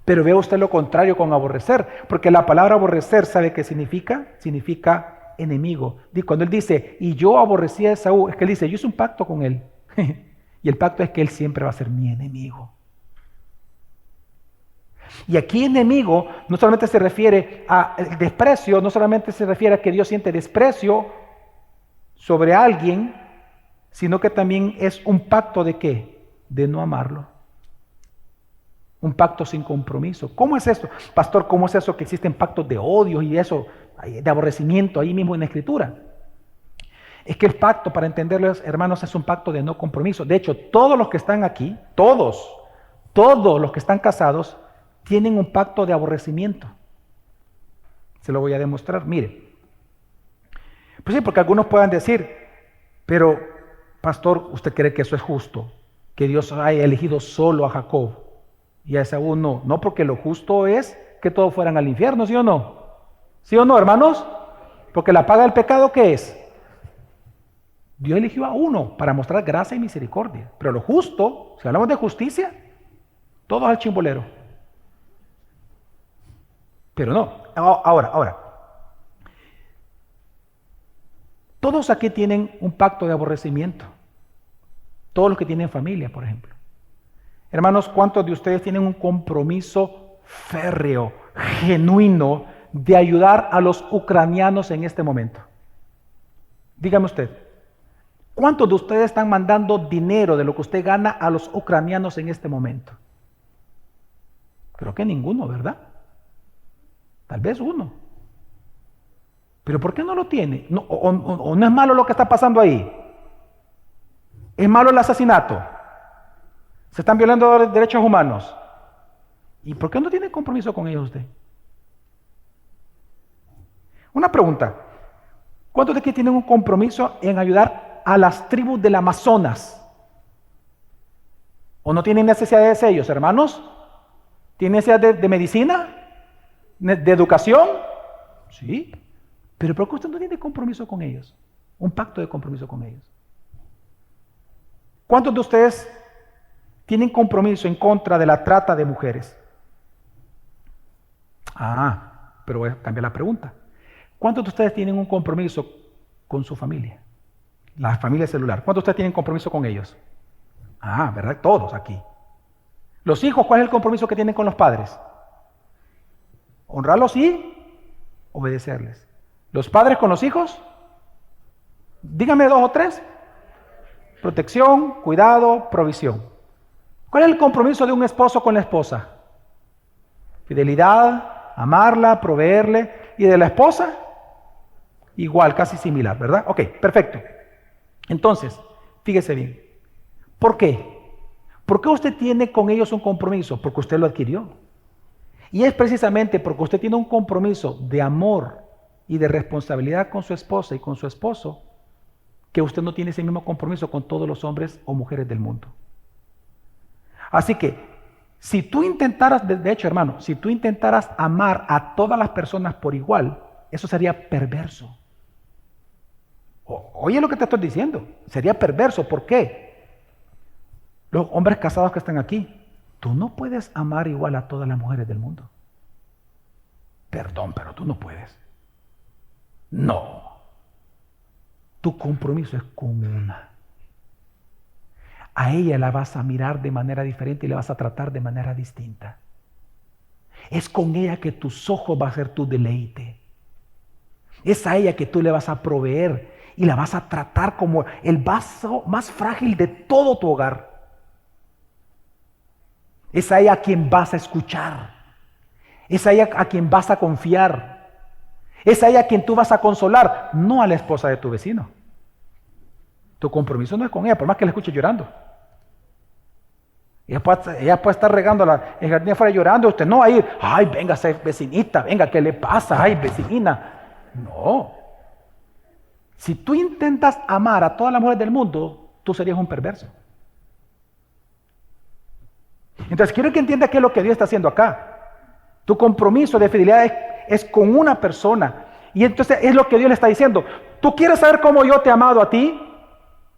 Pero vea usted lo contrario con aborrecer, porque la palabra aborrecer, ¿sabe qué significa? Significa enemigo. Y cuando él dice, y yo aborrecí a Esaú, es que él dice, yo hice un pacto con él. Y el pacto es que él siempre va a ser mi enemigo. Y aquí enemigo no solamente se refiere a el desprecio, no solamente se refiere a que Dios siente desprecio sobre alguien, sino que también es un pacto de ¿qué? De no amarlo. Un pacto sin compromiso. ¿Cómo es eso? Pastor, ¿cómo es eso que existen pactos de odio y eso, de aborrecimiento ahí mismo en la Escritura? Es que el pacto, para entenderlo, hermanos, es un pacto de no compromiso. De hecho, todos los que están aquí, todos los que están casados, tienen un pacto de aborrecimiento. Se lo voy a demostrar. Mire. Pues sí, porque algunos puedan decir, pero, pastor, ¿usted cree que eso es justo? Que Dios haya elegido solo a Jacob y a Esaú no. No, porque lo justo es que todos fueran al infierno, ¿sí o no? ¿Sí o no, hermanos? Porque la paga del pecado, ¿qué es? Dios eligió a uno para mostrar gracia y misericordia. Pero lo justo, si hablamos de justicia, todos al chimbolero. Pero no. Ahora. Todos aquí tienen un pacto de aborrecimiento. Todos los que tienen familia, por ejemplo. Hermanos, ¿cuántos de ustedes tienen un compromiso férreo, genuino, de ayudar a los ucranianos en este momento? Dígame usted. ¿Cuántos de ustedes están mandando dinero de lo que usted gana a los ucranianos en este momento? Creo que ninguno, ¿verdad? Tal vez uno. ¿Pero por qué no lo tiene? ¿O no es malo lo que está pasando ahí? ¿Es malo el asesinato? ¿Se están violando los derechos humanos? ¿Y por qué no tiene compromiso con ellos usted? Una pregunta. ¿Cuántos de aquí tienen un compromiso en ayudar a las tribus del Amazonas? ¿O no tienen necesidades de ellos, hermanos? ¿Tienen necesidad de medicina? ¿De educación? Sí. Pero ¿por qué usted no tiene compromiso con ellos? Un pacto de compromiso con ellos. ¿Cuántos de ustedes tienen compromiso en contra de la trata de mujeres? Pero voy a cambiar la pregunta. ¿Cuántos de ustedes tienen un compromiso con su familia. La familia celular. ¿Cuántos de ustedes tienen compromiso con ellos? Ah, ¿verdad? Todos aquí. Los hijos, ¿cuál es el compromiso que tienen con los padres? Honrarlos y obedecerles. Los padres con los hijos, dígame 2 o 3. Protección, cuidado, provisión. ¿Cuál es el compromiso de un esposo con la esposa? Fidelidad, amarla, proveerle. ¿Y de la esposa? Igual, casi similar, ¿verdad? Ok, perfecto. Entonces, fíjese bien. ¿Por qué? ¿Por qué usted tiene con ellos un compromiso? Porque usted lo adquirió. Y es precisamente porque usted tiene un compromiso de amor y de responsabilidad con su esposa y con su esposo, que usted no tiene ese mismo compromiso con todos los hombres o mujeres del mundo. Así que, si tú intentaras, de hecho, hermano, si tú intentaras amar a todas las personas por igual, eso sería perverso. Oye lo que te estoy diciendo, sería perverso. ¿Por qué? Los hombres casados que están aquí, tú no puedes amar igual a todas las mujeres del mundo. Perdón, pero tú no puedes. No. Tu compromiso es con una. A ella la vas a mirar de manera diferente y la vas a tratar de manera distinta. Es con ella que tus ojos va a ser tu deleite. Es a ella que tú le vas a proveer y la vas a tratar como el vaso más frágil de todo tu hogar. Es a ella a quien vas a escuchar. Es a ella a quien vas a confiar. Es a ella a quien tú vas a consolar, no a la esposa de tu vecino. Tu compromiso no es con ella, por más que la escuches llorando. Ella puede estar regando el jardín afuera llorando, usted no va a ir, ay, venga, vecinita, venga, ¿qué le pasa? Ay, vecinina. No. Si tú intentas amar a todas las mujeres del mundo, tú serías un perverso. Entonces quiero que entiendas qué es lo que Dios está haciendo acá. Tu compromiso de fidelidad es con una persona. Y entonces es lo que Dios le está diciendo. ¿Tú quieres saber cómo yo te he amado a ti?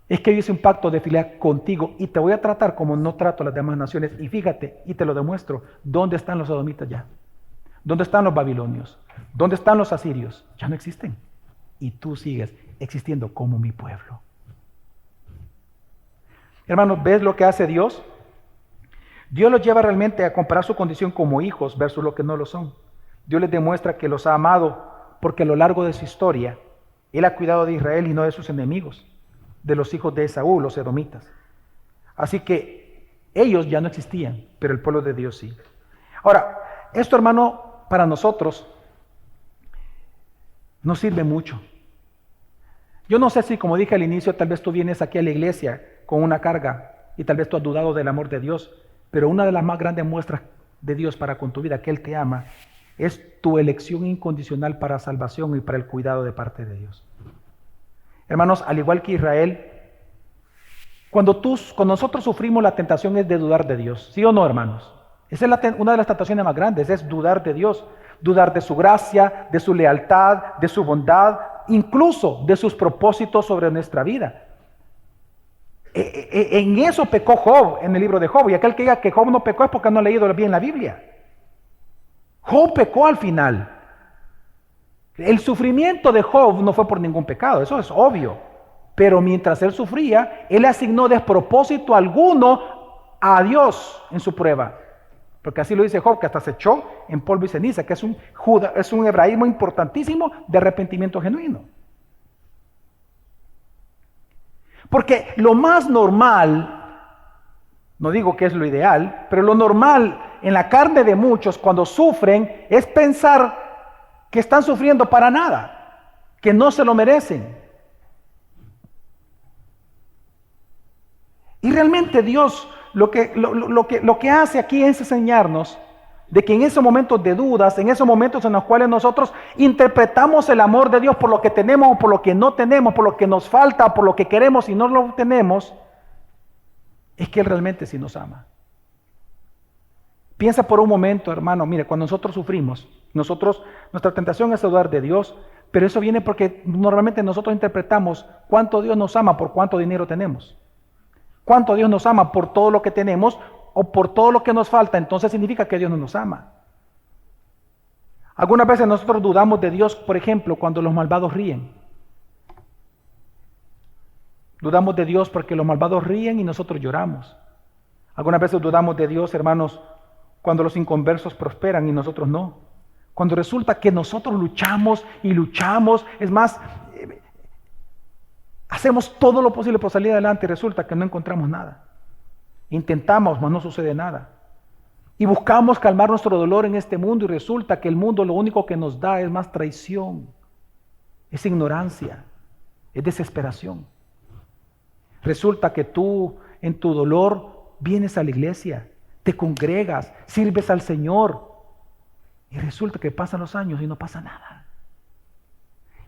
Es que yo hice un pacto de fidelidad contigo y te voy a tratar como no trato a las demás naciones. Y fíjate, y te lo demuestro, ¿dónde están los edomitas ya? ¿Dónde están los babilonios? ¿Dónde están los asirios? Ya no existen. Y tú sigues existiendo como mi pueblo. Hermanos, ¿ves lo que hace Dios? Dios los lleva realmente a comparar su condición como hijos versus lo que no lo son. Dios les demuestra que los ha amado porque a lo largo de su historia Él ha cuidado de Israel y no de sus enemigos, de los hijos de Esaú, los edomitas. Así que ellos ya no existían, pero el pueblo de Dios sí. Ahora, esto, hermano, para nosotros nos sirve mucho. Yo no sé si, como dije al inicio, tal vez tú vienes aquí a la iglesia con una carga y tal vez tú has dudado del amor de Dios, pero una de las más grandes muestras de Dios para con tu vida, que Él te ama, es tu elección incondicional para salvación y para el cuidado de parte de Dios. Hermanos, al igual que Israel, cuando nosotros sufrimos, la tentación es de dudar de Dios. ¿Sí o no, hermanos? Esa es una de las tentaciones más grandes, es dudar de Dios. Dudar de su gracia, de su lealtad, de su bondad, incluso de sus propósitos sobre nuestra vida. En eso pecó Job en el libro de Job. Y aquel que diga que Job no pecó es porque no ha leído bien la Biblia. Job pecó al final. El sufrimiento de Job no fue por ningún pecado, eso es obvio. Pero mientras él sufría, él asignó despropósito alguno a Dios en su prueba. Porque así lo dice Job, que hasta se echó en polvo y ceniza, que es un hebraísmo importantísimo de arrepentimiento genuino. Porque lo más normal, no digo que es lo ideal, pero lo normal en la carne de muchos cuando sufren es pensar que están sufriendo para nada, que no se lo merecen. Y realmente Dios lo que hace aquí es enseñarnos de que en esos momentos de dudas, en esos momentos en los cuales nosotros interpretamos el amor de Dios por lo que tenemos o por lo que no tenemos, por lo que nos falta, por lo que queremos y no lo tenemos, es que Él realmente sí nos ama. Piensa por un momento, hermano, mire, cuando nosotros sufrimos, nuestra tentación es dudar de Dios, pero eso viene porque normalmente nosotros interpretamos cuánto Dios nos ama por cuánto dinero tenemos. Cuánto Dios nos ama por todo lo que tenemos o por todo lo que nos falta, entonces significa que Dios no nos ama. Algunas veces nosotros dudamos de Dios, por ejemplo, cuando los malvados ríen. Dudamos de Dios porque los malvados ríen y nosotros lloramos. Algunas veces dudamos de Dios, hermanos, cuando los inconversos prosperan y nosotros no. Cuando resulta que nosotros luchamos y luchamos, es más, hacemos todo lo posible por salir adelante y resulta que no encontramos nada. Intentamos, mas no sucede nada. Y buscamos calmar nuestro dolor en este mundo y resulta que el mundo lo único que nos da es más traición, es ignorancia, es desesperación. Resulta que tú en tu dolor vienes a la iglesia, te congregas, sirves al Señor y resulta que pasan los años y no pasa nada.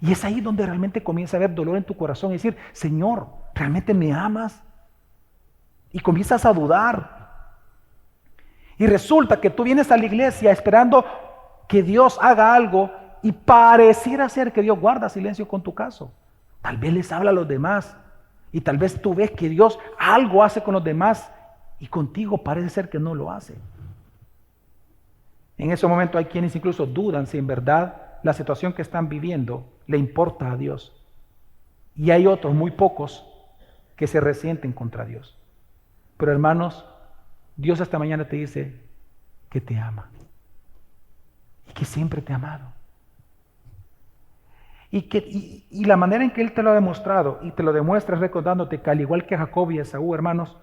Y es ahí donde realmente comienza a haber dolor en tu corazón y decir, Señor, ¿realmente me amas? Y comienzas a dudar. Y resulta que tú vienes a la iglesia esperando que Dios haga algo y pareciera ser que Dios guarda silencio con tu caso. Tal vez les habla a los demás y tal vez tú ves que Dios algo hace con los demás y contigo parece ser que no lo hace. En ese momento hay quienes incluso dudan si en verdad la situación que están viviendo le importa a Dios. Y hay otros, muy pocos, que se resienten contra Dios. Pero hermanos, Dios esta mañana te dice que te ama y que siempre te ha amado. Y la manera en que Él te lo ha demostrado y te lo demuestra es recordándote que al igual que Jacob y Esaú, hermanos,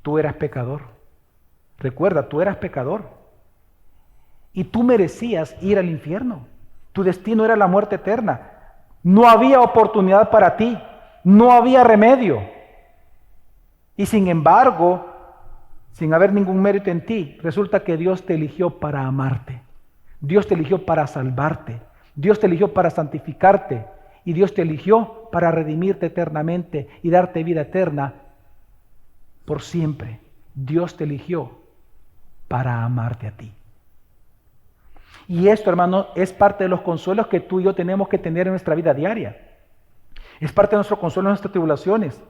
tú eras pecador. Recuerda, tú eras pecador. Y tú merecías ir al infierno. Tu destino era la muerte eterna. No había oportunidad para ti. No había remedio. Y sin embargo, sin haber ningún mérito en ti, resulta que Dios te eligió para amarte. Dios te eligió para salvarte. Dios te eligió para santificarte. Y Dios te eligió para redimirte eternamente y darte vida eterna por siempre. Dios te eligió para amarte a ti. Y esto, hermano, es parte de los consuelos que tú y yo tenemos que tener en nuestra vida diaria. Es parte de nuestro consuelo en nuestras tribulaciones.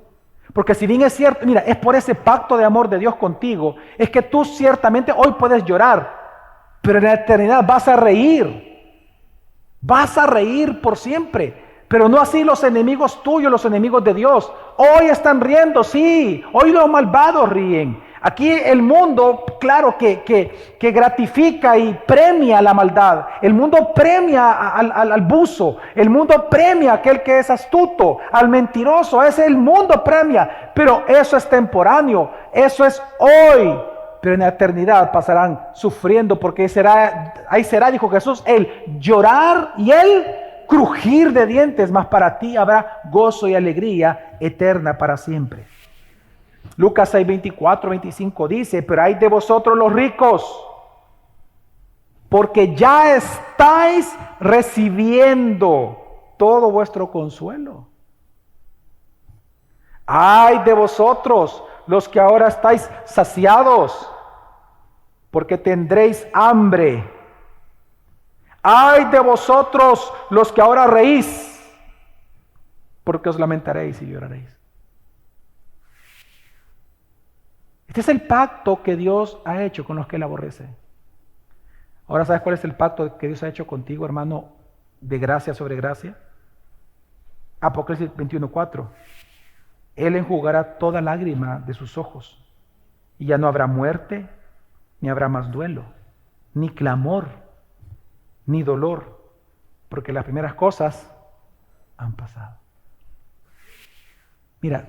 Porque si bien es cierto, mira, es por ese pacto de amor de Dios contigo, es que tú ciertamente hoy puedes llorar, pero en la eternidad vas a reír. Vas a reír por siempre. Pero no así los enemigos tuyos, los enemigos de Dios. Hoy están riendo, sí. Hoy los malvados ríen. Aquí el mundo, claro que gratifica y premia la maldad. El mundo premia al buzo. El mundo premia a aquel que es astuto, al mentiroso. Ese el mundo premia. Pero eso es temporáneo. Eso es hoy. Pero en la eternidad pasarán sufriendo porque ahí será, dijo Jesús, el llorar y el crujir de dientes. Mas para ti habrá gozo y alegría eterna para siempre. Lucas 6, 24, 25 dice, pero hay de vosotros los ricos, porque ya estáis recibiendo todo vuestro consuelo. Ay de vosotros los que ahora estáis saciados, porque tendréis hambre. Ay de vosotros los que ahora reís, porque os lamentaréis y lloraréis. Este es el pacto que Dios ha hecho con los que Él aborrece. Ahora, ¿sabes cuál es el pacto que Dios ha hecho contigo, hermano, de gracia sobre gracia? Apocalipsis 21:4. Él enjugará toda lágrima de sus ojos, y ya no habrá muerte, ni habrá más duelo, ni clamor, ni dolor, porque las primeras cosas han pasado. Mira,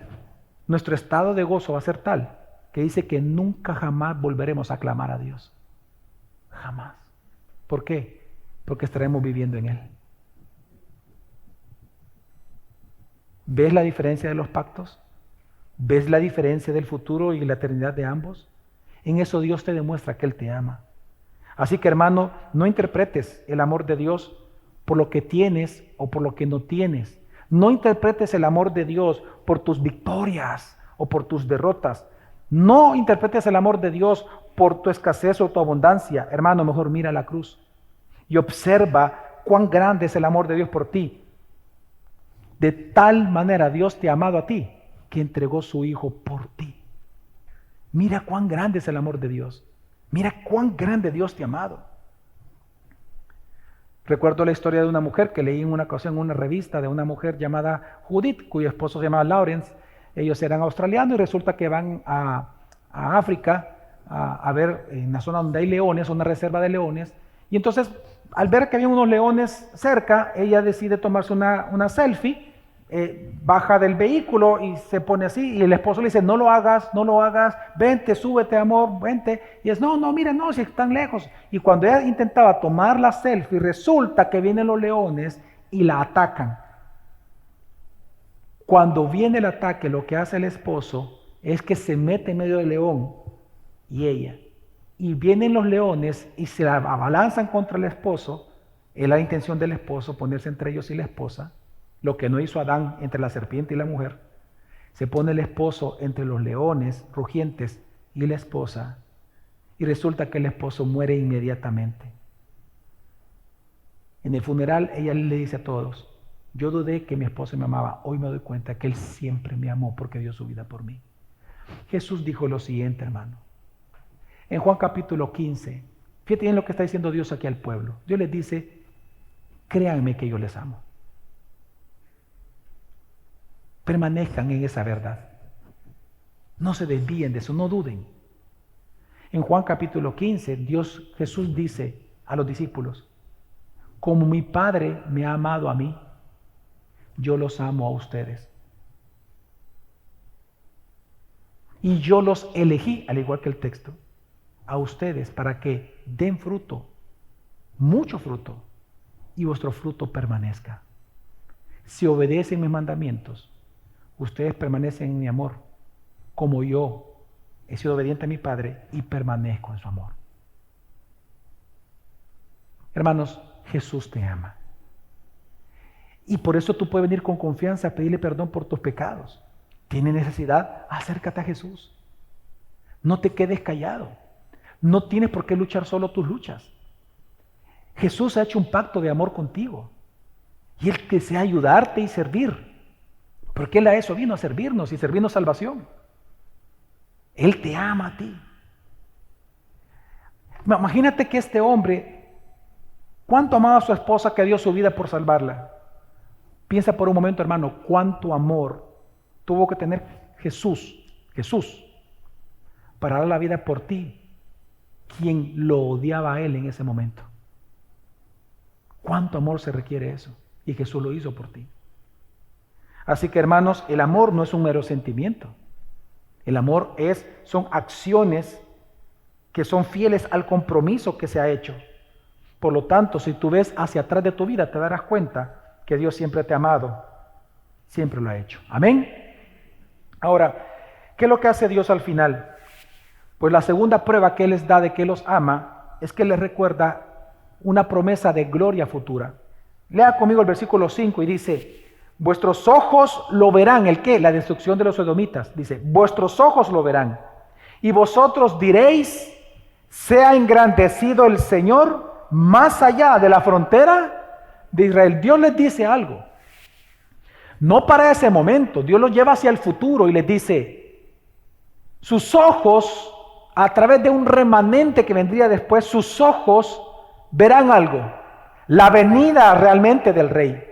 nuestro estado de gozo va a ser tal que dice que nunca jamás volveremos a clamar a Dios. Jamás. ¿Por qué? Porque estaremos viviendo en Él. ¿Ves la diferencia de los pactos? ¿Ves la diferencia del futuro y la eternidad de ambos? En eso Dios te demuestra que Él te ama. Así que, hermano, no interpretes el amor de Dios por lo que tienes o por lo que no tienes. No interpretes el amor de Dios por tus victorias o por tus derrotas. No interpretes el amor de Dios por tu escasez o tu abundancia. Hermano, mejor mira la cruz y observa cuán grande es el amor de Dios por ti. De tal manera Dios te ha amado a ti que entregó su Hijo por ti. Mira cuán grande es el amor de Dios. Mira cuán grande Dios te ha amado. Recuerdo la historia de una mujer que leí en una ocasión en una revista de una mujer llamada Judith, cuyo esposo se llamaba Lawrence. Ellos eran australianos y resulta que van a África a ver en la zona donde hay leones, una reserva de leones. Y entonces, al ver que había unos leones cerca, ella decide tomarse una selfie, baja del vehículo y se pone así, y el esposo le dice, no lo hagas, vente, súbete amor, vente. Y es, no, mira, no, si están lejos. Y cuando ella intentaba tomar la selfie, resulta que vienen los leones y la atacan. Cuando viene el ataque, lo que hace el esposo es que se mete en medio del león y ella. Y vienen los leones y se abalanzan contra el esposo. Es la intención del esposo ponerse entre ellos y la esposa. Lo que no hizo Adán entre la serpiente y la mujer. Se pone el esposo entre los leones rugientes y la esposa. Y resulta que el esposo muere inmediatamente. En el funeral ella le dice a todos, yo dudé que mi esposo me amaba. Hoy me doy cuenta que él siempre me amó porque dio su vida por mí. Jesús dijo lo siguiente, hermano. En Juan capítulo 15, fíjate bien lo que está diciendo Dios aquí al pueblo. Dios les dice, créanme que yo les amo. Permanezcan en esa verdad. No se desvíen de eso, no duden. En Juan capítulo 15, Jesús dice a los discípulos, como mi Padre me ha amado a mí, yo los amo a ustedes. Y yo los elegí, al igual que el texto, a ustedes para que den fruto, mucho fruto, y vuestro fruto permanezca. Si obedecen mis mandamientos, ustedes permanecen en mi amor, como yo he sido obediente a mi Padre y permanezco en su amor. Hermanos, Jesús te ama. Y por eso tú puedes venir con confianza a pedirle perdón por tus pecados. ¿Tienes necesidad? Acércate a Jesús. No te quedes callado. No tienes por qué luchar solo tus luchas. Jesús ha hecho un pacto de amor contigo. Y Él desea ayudarte y servir. Porque Él a eso vino, a servirnos y servirnos salvación. Él te ama a ti. Imagínate que este hombre, cuánto amaba a su esposa que dio su vida por salvarla. Piensa por un momento, hermano, cuánto amor tuvo que tener Jesús, para dar la vida por ti, quien lo odiaba a Él en ese momento. ¿Cuánto amor se requiere eso? Y Jesús lo hizo por ti. Así que, hermanos, el amor no es un mero sentimiento. El amor son acciones que son fieles al compromiso que se ha hecho. Por lo tanto, si tú ves hacia atrás de tu vida, te darás cuenta que Dios siempre te ha amado. Siempre lo ha hecho. Amén. Ahora, ¿qué es lo que hace Dios al final? Pues la segunda prueba que Él les da de que los ama es que les recuerda una promesa de gloria futura. Lea conmigo el versículo 5 y dice, vuestros ojos lo verán. ¿El qué? La destrucción de los edomitas. Dice, vuestros ojos lo verán. Y vosotros diréis, sea engrandecido el Señor más allá de la frontera de Israel. Dios les dice algo. No para ese momento. Dios los lleva hacia el futuro y les dice, sus ojos, a través de un remanente que vendría después, sus ojos verán algo. La venida realmente del Rey.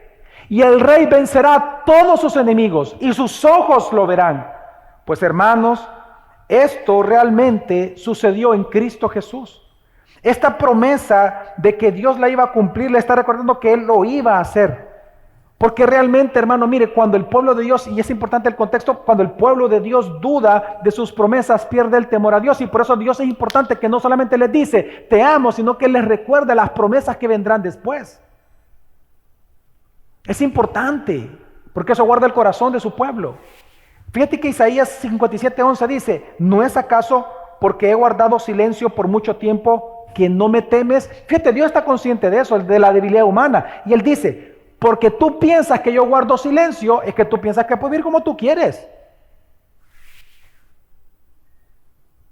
Y el Rey vencerá a todos sus enemigos y sus ojos lo verán. Pues hermanos, esto realmente sucedió en Cristo Jesús. Esta promesa de que Dios la iba a cumplir, le está recordando que Él lo iba a hacer. Porque realmente, hermano, mire, cuando el pueblo de Dios, y es importante el contexto, cuando el pueblo de Dios duda de sus promesas, pierde el temor a Dios. Y por eso Dios es importante que no solamente les dice, te amo, sino que les recuerda las promesas que vendrán después. Es importante, porque eso guarda el corazón de su pueblo. Fíjate que Isaías 57:11 dice, ¿no es acaso porque he guardado silencio por mucho tiempo que no me temes? Fíjate, Dios está consciente de eso, de la debilidad humana. Y Él dice, porque tú piensas que yo guardo silencio, es que tú piensas que puedes vivir como tú quieres.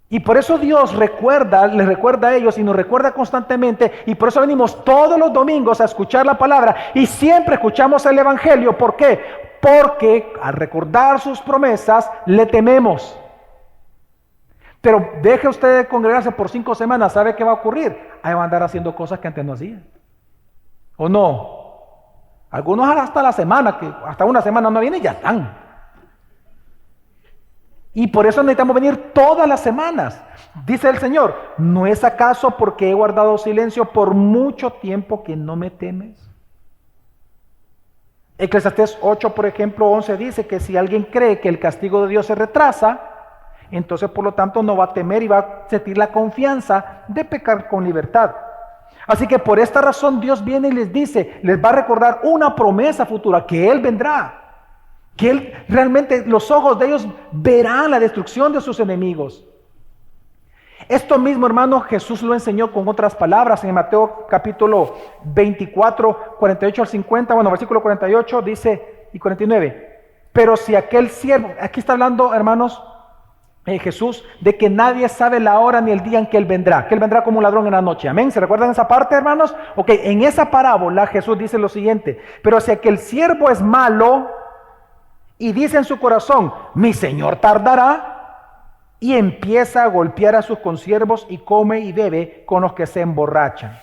Y por eso Dios les recuerda a ellos y nos recuerda constantemente, y por eso venimos todos los domingos a escuchar la palabra y siempre escuchamos el Evangelio. ¿Por qué? Porque al recordar sus promesas le tememos. Pero deje usted de congregarse por 5 semanas, ¿sabe qué va a ocurrir? Ahí va a andar haciendo cosas que antes no hacía. ¿O no? Algunos hasta la semana, que hasta una semana no vienen y ya están. Y por eso necesitamos venir todas las semanas. Dice el Señor, ¿no es acaso porque he guardado silencio por mucho tiempo que no me temes? Eclesiastés 8, por ejemplo, 11 dice que si alguien cree que el castigo de Dios se retrasa, entonces por lo tanto no va a temer y va a sentir la confianza de pecar con libertad. Así que por esta razón Dios viene y les dice, les va a recordar una promesa futura, que Él vendrá. Que Él realmente, los ojos de ellos verán la destrucción de sus enemigos. Esto mismo, hermano, Jesús lo enseñó con otras palabras en Mateo capítulo 24, 48 al 50, versículo 48 dice y 49. Pero si aquel siervo, aquí está hablando, hermanos, Jesús, de que nadie sabe la hora ni el día en que Él vendrá como un ladrón en la noche. Amén. ¿Se recuerdan esa parte, hermanos? Ok, en esa parábola Jesús dice lo siguiente: pero si aquel siervo es malo y dice en su corazón, mi Señor tardará, y empieza a golpear a sus consiervos y come y bebe con los que se emborrachan.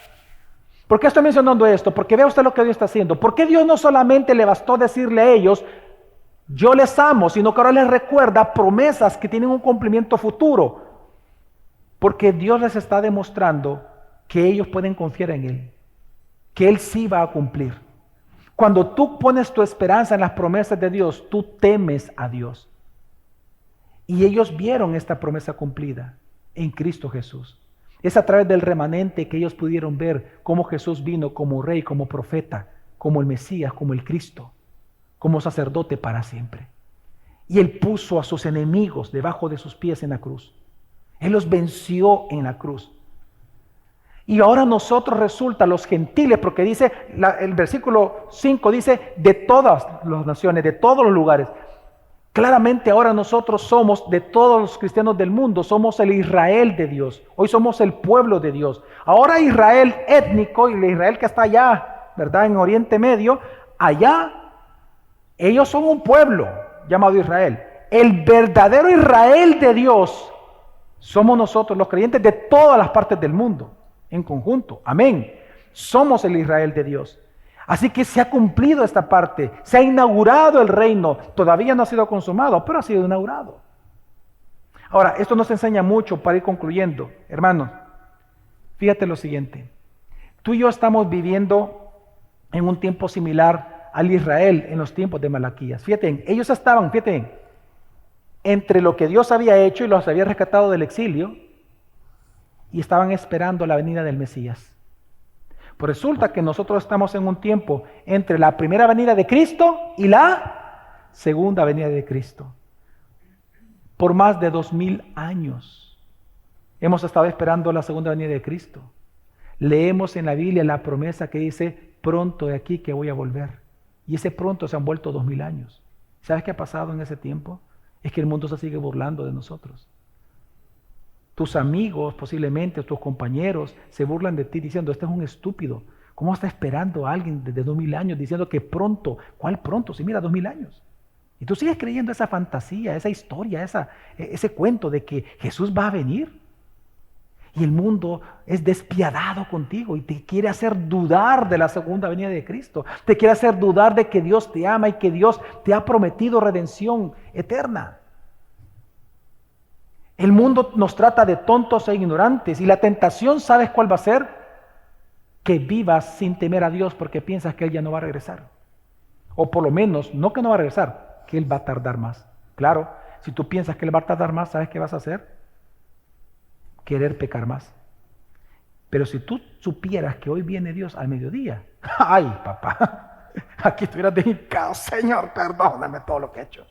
¿Por qué estoy mencionando esto? Porque vea usted lo que Dios está haciendo. Porque Dios no solamente le bastó decirle a ellos, yo les amo, sino que ahora les recuerda promesas que tienen un cumplimiento futuro. Porque Dios les está demostrando que ellos pueden confiar en Él, que Él sí va a cumplir. Cuando tú pones tu esperanza en las promesas de Dios, tú temes a Dios. Y ellos vieron esta promesa cumplida en Cristo Jesús. Es a través del remanente que ellos pudieron ver cómo Jesús vino como rey, como profeta, como el Mesías, como el Cristo, como sacerdote para siempre. Y Él puso a sus enemigos debajo de sus pies en la cruz. Él los venció en la cruz. Y ahora nosotros resulta, los gentiles, porque dice, el versículo 5 dice, de todas las naciones, de todos los lugares. Claramente ahora nosotros somos, de todos los cristianos del mundo, somos el Israel de Dios. Hoy somos el pueblo de Dios. Ahora Israel étnico, y el Israel que está allá, ¿verdad? En Oriente Medio, allá, ellos son un pueblo llamado Israel. El verdadero Israel de Dios somos nosotros, los creyentes de todas las partes del mundo, en conjunto. Amén. Somos el Israel de Dios. Así que se ha cumplido esta parte, se ha inaugurado el reino, todavía no ha sido consumado, pero ha sido inaugurado. Ahora, esto nos enseña mucho para ir concluyendo. Hermanos, fíjate lo siguiente, tú y yo estamos viviendo en un tiempo similar al Israel en los tiempos de Malaquías. Fíjate, ellos estaban, entre lo que Dios había hecho y los había rescatado del exilio, y estaban esperando la venida del Mesías. Pues resulta que nosotros estamos en un tiempo entre la primera venida de Cristo y la segunda venida de Cristo. Por más de 2000 años hemos estado esperando la segunda venida de Cristo. Leemos en la Biblia la promesa que dice, pronto de aquí que voy a volver. Y ese pronto se han vuelto 2000 años. ¿Sabes qué ha pasado en ese tiempo? Es que el mundo se sigue burlando de nosotros. Tus amigos, posiblemente, tus compañeros, se burlan de ti diciendo, este es un estúpido. ¿Cómo está esperando a alguien desde 2000 años diciendo que pronto? ¿Cuál pronto? Si mira, 2000 años. Y tú sigues creyendo esa fantasía, esa historia, ese cuento de que Jesús va a venir. Y el mundo es despiadado contigo y te quiere hacer dudar de la segunda venida de Cristo. Te quiere hacer dudar de que Dios te ama y que Dios te ha prometido redención eterna. El mundo nos trata de tontos e ignorantes y la tentación, ¿sabes cuál va a ser? Que vivas sin temer a Dios porque piensas que Él ya no va a regresar. O por lo menos, no que no va a regresar, que Él va a tardar más. Claro, si tú piensas que Él va a tardar más, ¿sabes qué vas a hacer? Querer pecar más. Pero si tú supieras que hoy viene Dios al mediodía, ¡ay, papá! Aquí estuvieras dedicado, Señor, perdóname todo lo que he hecho.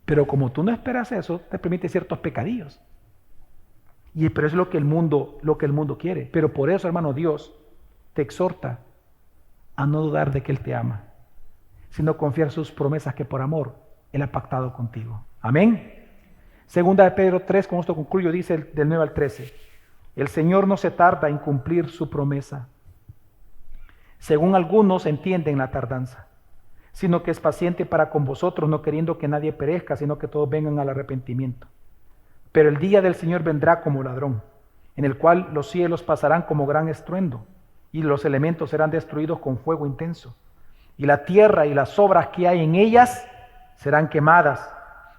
Pero como tú no esperas eso, te permite ciertos pecadillos. Pero es lo que el mundo quiere. Pero por eso, hermano, Dios te exhorta a no dudar de que Él te ama, sino confiar sus promesas que por amor Él ha pactado contigo. Amén. Segunda de Pedro 3, con esto concluyo, dice del 9 al 13. El Señor no se tarda en cumplir su promesa, según algunos entienden la tardanza, sino que es paciente para con vosotros, no queriendo que nadie perezca, sino que todos vengan al arrepentimiento. Pero el día del Señor vendrá como ladrón, en el cual los cielos pasarán como gran estruendo, y los elementos serán destruidos con fuego intenso. Y la tierra y las obras que hay en ellas serán quemadas,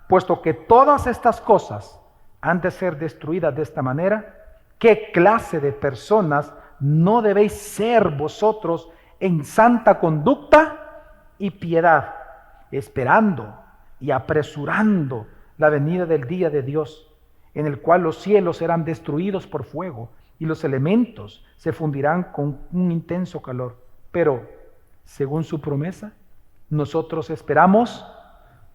puesto que todas estas cosas han de ser destruidas de esta manera. ¿Qué clase de personas no debéis ser vosotros en santa conducta y piedad, esperando y apresurando la venida del día de Dios, en el cual los cielos serán destruidos por fuego y los elementos se fundirán con un intenso calor? Pero, según su promesa, nosotros esperamos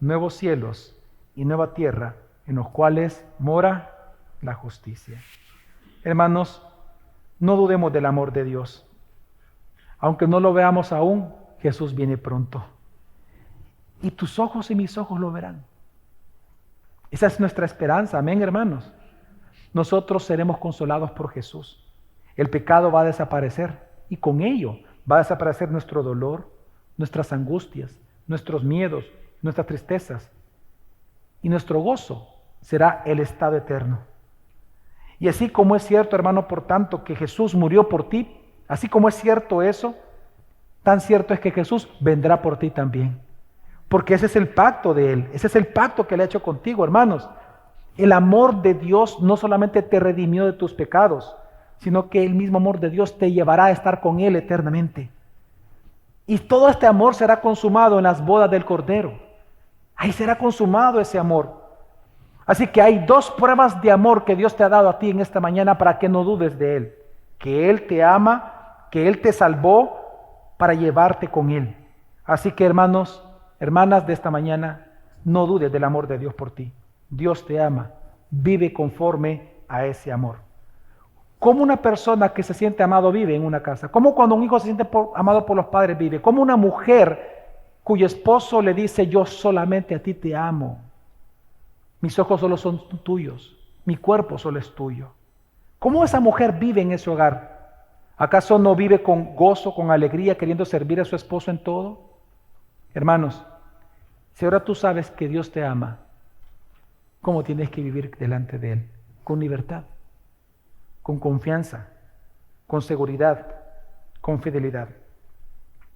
nuevos cielos y nueva tierra, en los cuales mora la justicia. Hermanos, no dudemos del amor de Dios. Aunque no lo veamos aún, Jesús viene pronto. Y tus ojos y mis ojos lo verán. Esa es nuestra esperanza, amén, hermanos. Nosotros seremos consolados por Jesús. El pecado va a desaparecer y con ello va a desaparecer nuestro dolor, nuestras angustias, nuestros miedos, nuestras tristezas. Y nuestro gozo será el estado eterno. Y así como es cierto, hermano, por tanto, que Jesús murió por ti, así como es cierto eso, tan cierto es que Jesús vendrá por ti también. Porque ese es el pacto de Él, ese es el pacto que Él ha hecho contigo, hermanos. El amor de Dios no solamente te redimió de tus pecados, sino que el mismo amor de Dios te llevará a estar con Él eternamente. Y todo este amor será consumado en las bodas del Cordero. Ahí será consumado ese amor. Así que hay dos pruebas de amor que Dios te ha dado a ti en esta mañana para que no dudes de Él. Que Él te ama, que Él te salvó para llevarte con Él. Así que hermanos, hermanas de esta mañana, no dudes del amor de Dios por ti. Dios te ama, vive conforme a ese amor. ¿Cómo una persona que se siente amado vive en una casa? ¿Cómo cuando un hijo se siente amado por los padres vive? ¿Cómo una mujer cuyo esposo le dice: yo solamente a ti te amo? Mis ojos solo son tuyos, mi cuerpo solo es tuyo. ¿Cómo esa mujer vive en ese hogar? ¿Acaso no vive con gozo, con alegría, queriendo servir a su esposo en todo? Hermanos, si ahora tú sabes que Dios te ama, ¿cómo tienes que vivir delante de Él? Con libertad, con confianza, con seguridad, con fidelidad.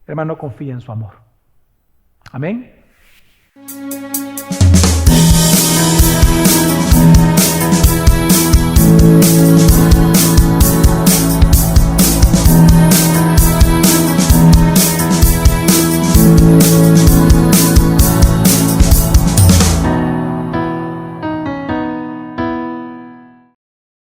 Hermano, confía en su amor. Amén.